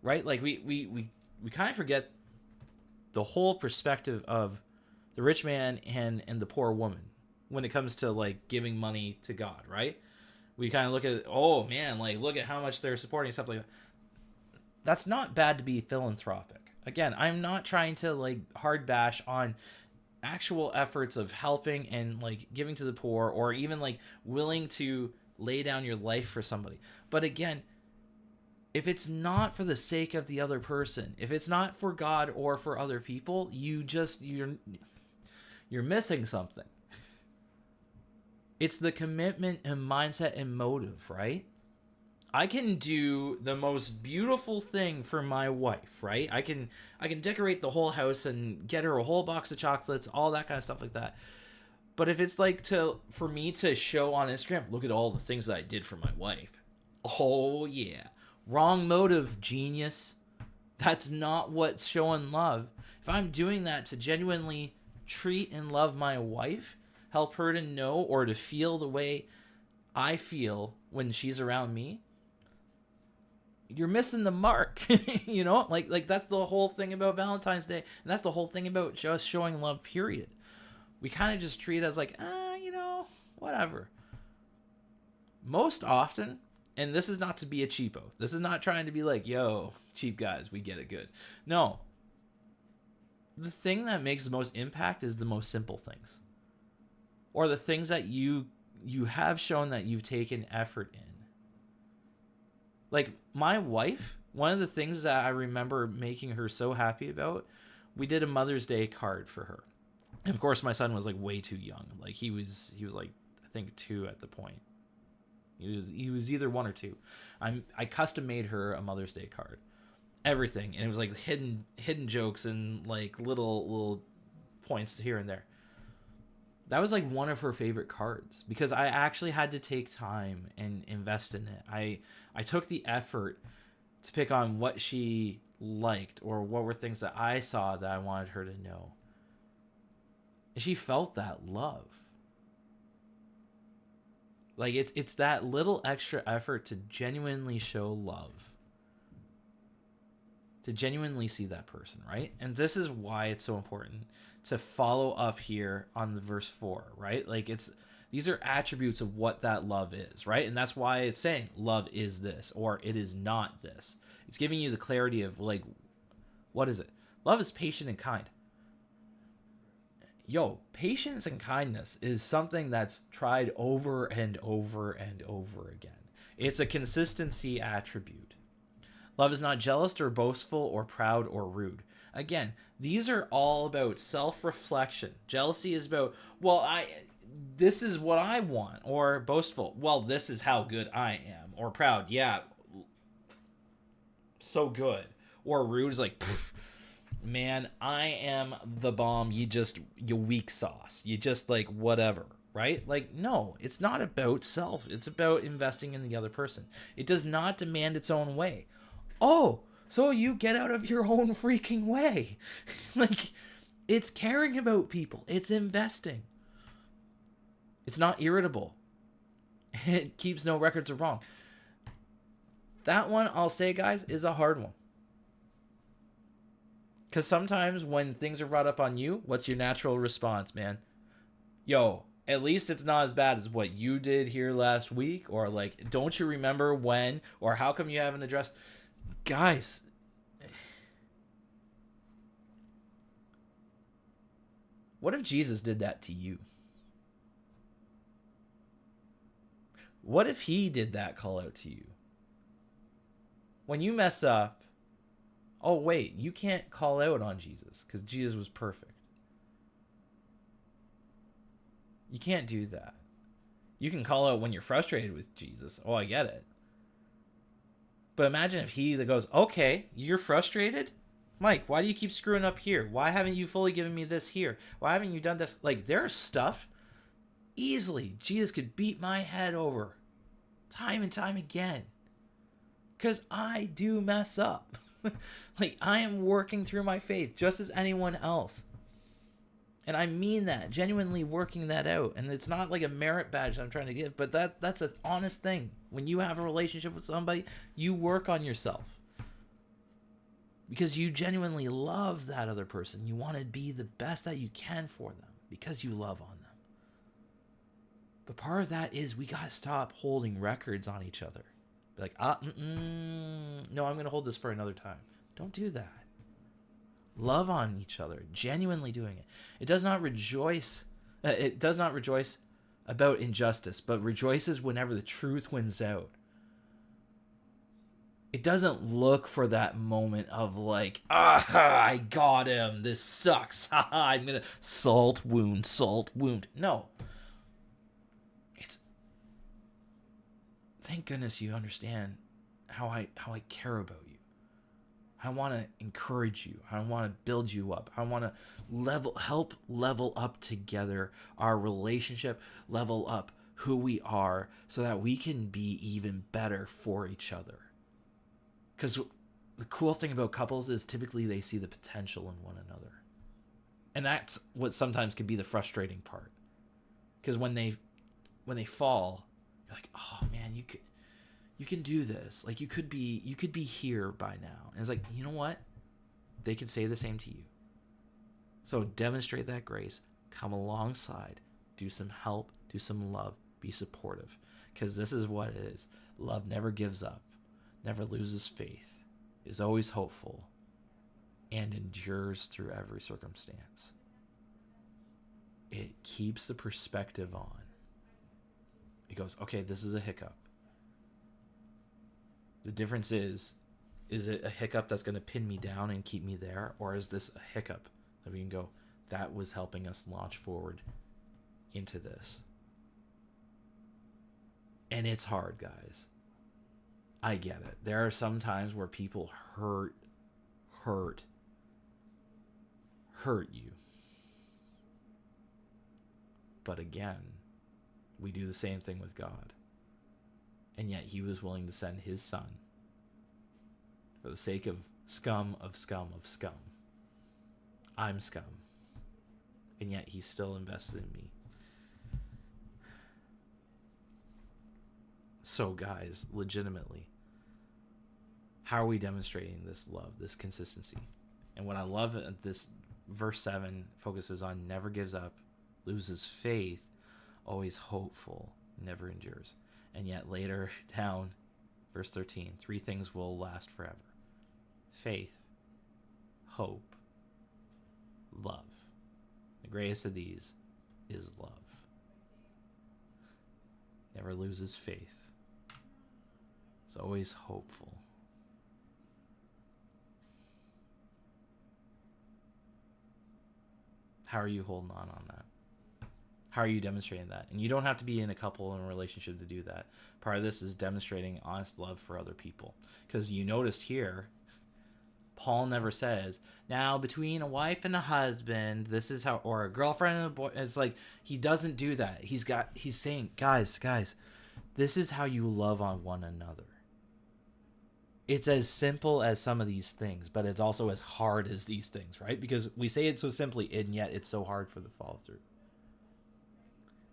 Right? Like we kind of forget the whole perspective of the rich man and the poor woman when it comes to like giving money to God, right? We kind of look at, oh man, like look at how much they're supporting stuff like that. That's not bad to be philanthropic. Again, I'm not trying to like hard bash on actual efforts of helping and like giving to the poor, or even like willing to lay down your life for somebody. But again, if it's not for the sake of the other person, if it's not for God or for other people, you're missing something. It's the commitment and mindset and motive, right? I can do the most beautiful thing for my wife, right? I can decorate the whole house and get her a whole box of chocolates, all that kind of stuff like that. But if it's like for me to show on Instagram, look at all the things that I did for my wife. Oh yeah. Wrong motive, genius. That's not what's showing love. If I'm doing that to genuinely treat and love my wife, help her to know or to feel the way I feel when she's around me, you're missing the mark. You know, like that's the whole thing about Valentine's Day, and that's the whole thing about just showing love, period. We kind of just treat it as like, whatever. Most often, and this is not to be a cheapo, this is not trying to be like, yo, cheap guys, we get it good. No, the thing that makes the most impact is the most simple things, or the things that you have shown that you've taken effort in. Like my wife, one of the things that I remember making her so happy about, we did a Mother's Day card for her. And of course my son was like way too young. Like he was like, I think 2 at the point. He was either 1 or 2. I custom made her a Mother's Day card. Everything. And it was like hidden jokes and like little points here and there. That was like one of her favorite cards because I actually had to take time and invest in it. I took the effort to pick on what she liked or what were things that I saw that I wanted her to know. And she felt that love. Like it's that little extra effort to genuinely show love. To genuinely see that person, right? And this is why it's so important to follow up here on the verse 4, right? Like these are attributes of what that love is, right? And that's why it's saying love is this or it is not this. It's giving you the clarity of like, what is it? Love is patient and kind. Yo, patience and kindness is something that's tried over and over and over again. It's a consistency attribute. Love is not jealous or boastful or proud or rude. Again, these are all about self-reflection. Jealousy is about, this is what I want. Or boastful, well, this is how good I am. Or proud, yeah, so good. Or rude is like, man, I am the bomb. You weak sauce. You just like whatever, right? Like, no, it's not about self. It's about investing in the other person. It does not demand its own way. Oh, so you get out of your own freaking way. Like, it's caring about people. It's investing. It's not irritable. It keeps no records of wrong. That one, I'll say, guys, is a hard one. Because sometimes when things are brought up on you, what's your natural response, man? Yo, at least it's not as bad as what you did here last week. Or like, don't you remember when? Or how come you haven't addressed... Guys, what if Jesus did that to you? What if he did that call out to you? When you mess up, oh wait, you can't call out on Jesus because Jesus was perfect. You can't do that. You can call out when you're frustrated with Jesus. Oh, I get it. But imagine if he goes, okay, you're frustrated? Mike, why do you keep screwing up here? Why haven't you fully given me this here? Why haven't you done this? Like, there's stuff easily Jesus could beat my head over time and time again. Because I do mess up. Like, I am working through my faith just as anyone else. And I mean that, genuinely working that out. And it's not like a merit badge I'm trying to give, but that's an honest thing. When you have a relationship with somebody, you work on yourself. Because you genuinely love that other person. You want to be the best that you can for them because you love on them. But part of that is we got to stop holding records on each other. Be like, no, I'm going to hold this for another time. Don't do that. Love on each other, genuinely doing it. It does not rejoice about injustice, but rejoices whenever the truth wins out. It doesn't look for that moment of like, I got him, this sucks, I'm gonna salt wound. No. It's, thank goodness you understand how I care about you. I want to encourage you. I want to build you up. I want to help level up together our relationship, level up who we are so that we can be even better for each other. Because the cool thing about couples is typically they see the potential in one another. And that's what sometimes can be the frustrating part. Because when they fall, you're like, oh man, you can do this. Like you could be here by now. And it's like, you know what? They can say the same to you. So demonstrate that grace. Come alongside. Do some help. Do some love. Be supportive. Because this is what it is. Love never gives up. Never loses faith. Is always hopeful. And endures through every circumstance. It keeps the perspective on. It goes, okay, this is a hiccup. The difference is it a hiccup that's going to pin me down and keep me there? Or is this a hiccup that we can go, that was helping us launch forward into this? And it's hard, guys. I get it. There are some times where people hurt you. But again, we do the same thing with God. And yet he was willing to send his son for the sake of scum of scum of scum. I'm scum. And yet he's still invested in me. So guys, legitimately, how are we demonstrating this love, this consistency? And what I love, this verse 7 focuses on never gives up, loses faith, always hopeful, never endures. And yet later down, verse 13, 3 things will last forever. Faith, hope, love. The greatest of these is love. Never loses faith. It's always hopeful. How are you holding on that? How are you demonstrating that? And you don't have to be in a couple in a relationship to do that. Part of this is demonstrating honest love for other people. Because you notice here, Paul never says, now between a wife and a husband, this is how, or a girlfriend and a boy. It's like, he doesn't do that. He's saying, guys, this is how you love on one another. It's as simple as some of these things, but it's also as hard as these things, right? Because we say it so simply, and yet it's so hard for the follow through.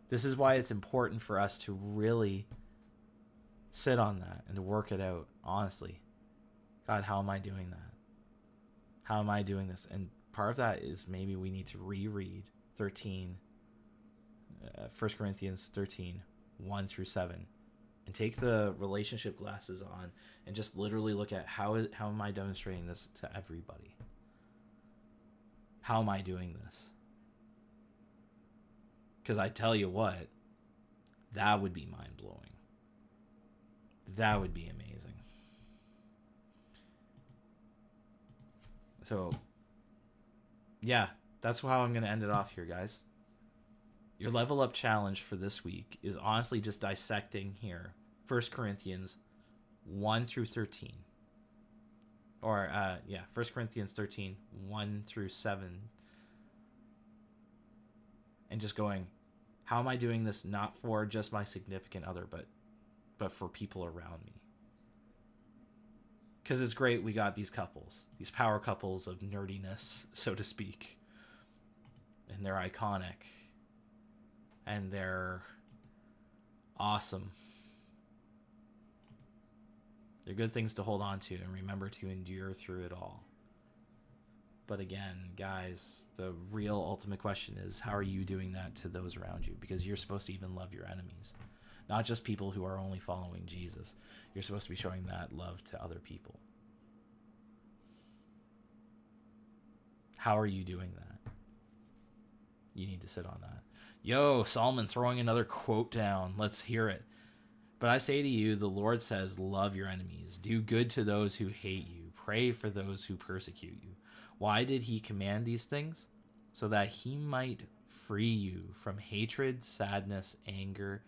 This is why it's important for us to really sit on that and to work it out, honestly. God, how am I doing that? How am I doing this? And part of that is maybe we need to reread 1 Corinthians 13, 1 through 7. And take the relationship glasses on and just literally look at how am I demonstrating this to everybody? How am I doing this? Because I tell you what, that would be mind-blowing. That would be amazing. So, yeah, that's how I'm going to end it off here, guys. Your level up challenge for this week is honestly just dissecting here 1 Corinthians 1 through 13. Or, 1 Corinthians 13, 1 through 7. And just going, how am I doing this not for just my significant other, but for people around me? Because it's great we got these couples, these power couples of nerdiness, so to speak. And they're iconic. And they're awesome. They're good things to hold on to and remember to endure through it all. But again, guys, the real ultimate question is, how are you doing that to those around you? Because you're supposed to even love your enemies. Not just people who are only following Jesus. You're supposed to be showing that love to other people. How are you doing that? You need to sit on that. Yo, Solomon throwing another quote down. Let's hear it. But I say to you, the Lord says, love your enemies. Do good to those who hate you. Pray for those who persecute you. Why did he command these things? So that he might free you from hatred, sadness, anger,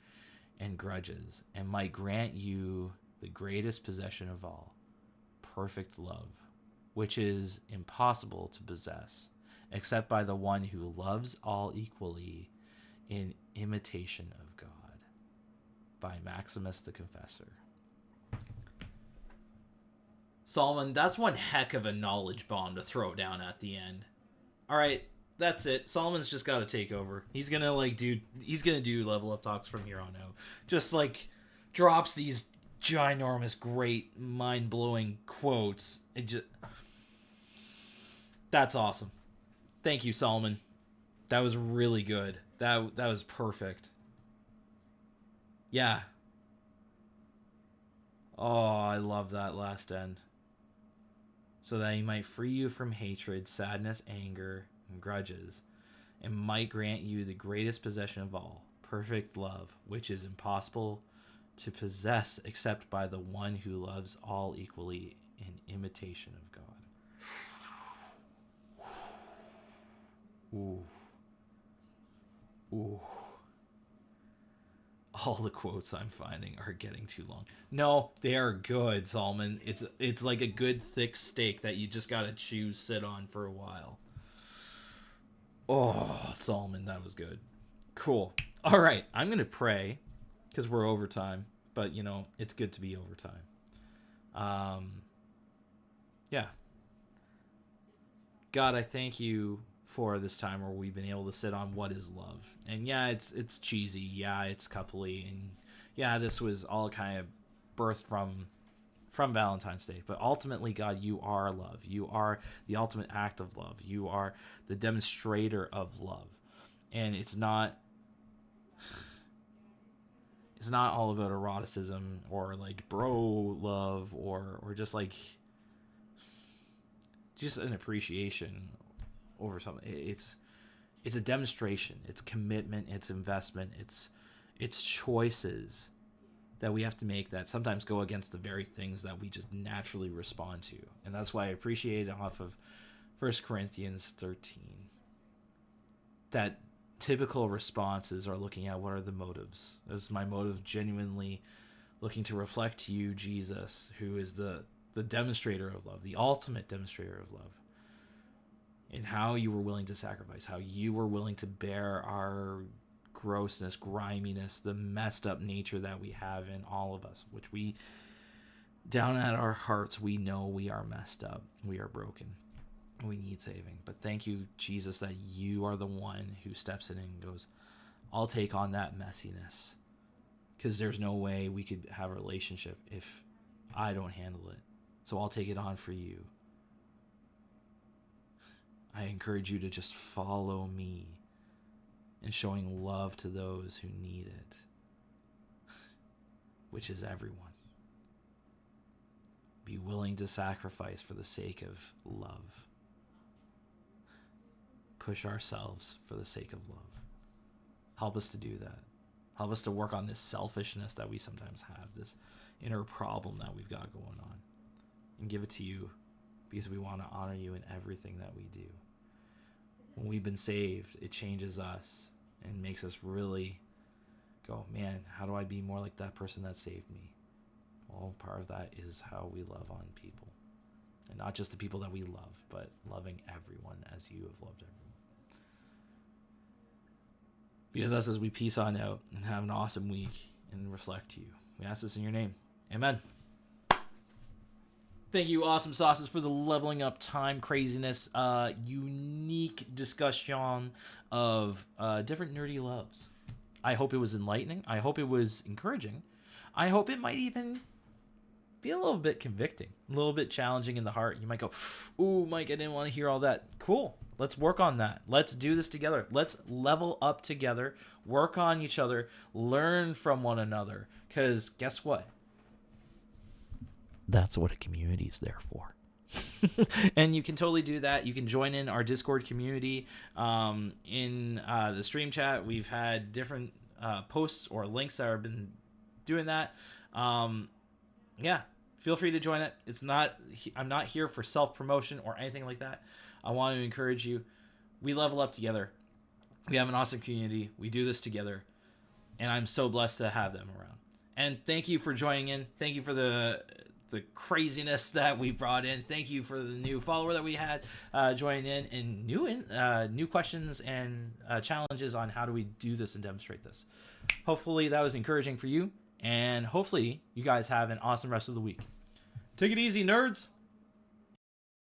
and grudges, and might grant you the greatest possession of all, perfect love, which is impossible to possess, except by the one who loves all equally in imitation of God. By Maximus the Confessor. Solomon, that's one heck of a knowledge bomb to throw down at the end. Alright, that's it. Solomon's just got to take over. He's gonna do level up talks from here on out. Just drops these ginormous, great, mind-blowing quotes. That's awesome. Thank you, Solomon. That was really good. That was perfect. Yeah. Oh, I love that last end. So that he might free you from hatred, sadness, anger, and grudges, and might grant you the greatest possession of all, perfect love, which is impossible to possess except by the one who loves all equally in imitation of God. Ooh. Ooh. All the quotes I'm finding are getting too long. No, they are good, Solomon. It's like a good thick steak that you just gotta sit on for a while. Oh, Solomon, that was good. Cool. All right, I'm gonna pray because we're overtime, but it's good to be overtime. Yeah. God, I thank you for this time where we've been able to sit on what is love. And yeah, it's cheesy. Yeah, it's coupley. And yeah, this was all kind of birthed from Valentine's Day. But ultimately, God, you are love. You are the ultimate act of love. You are the demonstrator of love. And it's not all about eroticism or bro love or just an appreciation over something. It's a demonstration. It's commitment. It's investment. It's choices that we have to make that sometimes go against the very things that we just naturally respond to. And that's why I appreciate it off of 1 Corinthians 13. That typical responses are looking at what are the motives. Is my motive genuinely looking to reflect you, Jesus, who is the demonstrator of love, the ultimate demonstrator of love? And how you were willing to sacrifice, how you were willing to bear our grossness, griminess, the messed up nature that we have in all of us, which we, down at our hearts, we know we are messed up, we are broken, we need saving. But thank you, Jesus, that you are the one who steps in and goes, I'll take on that messiness, because there's no way we could have a relationship if I don't handle it. So I'll take it on for you. I encourage you to just follow me in showing love to those who need it, which is everyone. Be willing to sacrifice for the sake of love. Push ourselves for the sake of love. Help us to do that. Help us to work on this selfishness that we sometimes have, this inner problem that we've got going on, and give it to you because we want to honor you in everything that we do. When we've been saved, it changes us and makes us really go, man, how do I be more like that person that saved me? Well, part of that is how we love on people. And not just the people that we love, but loving everyone as you have loved everyone. Be with us as we peace on out and have an awesome week and reflect to you. We ask this in your name. Amen. Thank you, Awesome Sauces, for the leveling up time craziness, unique discussion of different nerdy loves. I hope it was enlightening. I hope it was encouraging. I hope it might even be a little bit convicting, a little bit challenging in the heart. You might go, ooh, Mike, I didn't want to hear all that. Cool. Let's work on that. Let's do this together. Let's level up together, work on each other, learn from one another. Because guess what? That's what a community is there for. And you can totally do that. You can join in our Discord community. In the stream chat, we've had different posts or links that have been doing that. Yeah, feel free to join it. I'm not here for self-promotion or anything like that. I want to encourage you. We level up together. We have an awesome community. We do this together. And I'm so blessed to have them around. And thank you for joining in. Thank you for the craziness that we brought in. Thank you for the new follower that we had joining in, and new questions and challenges on how do we do this and demonstrate this. Hopefully that was encouraging for you, and hopefully you guys have an awesome rest of the week. Take it easy, nerds.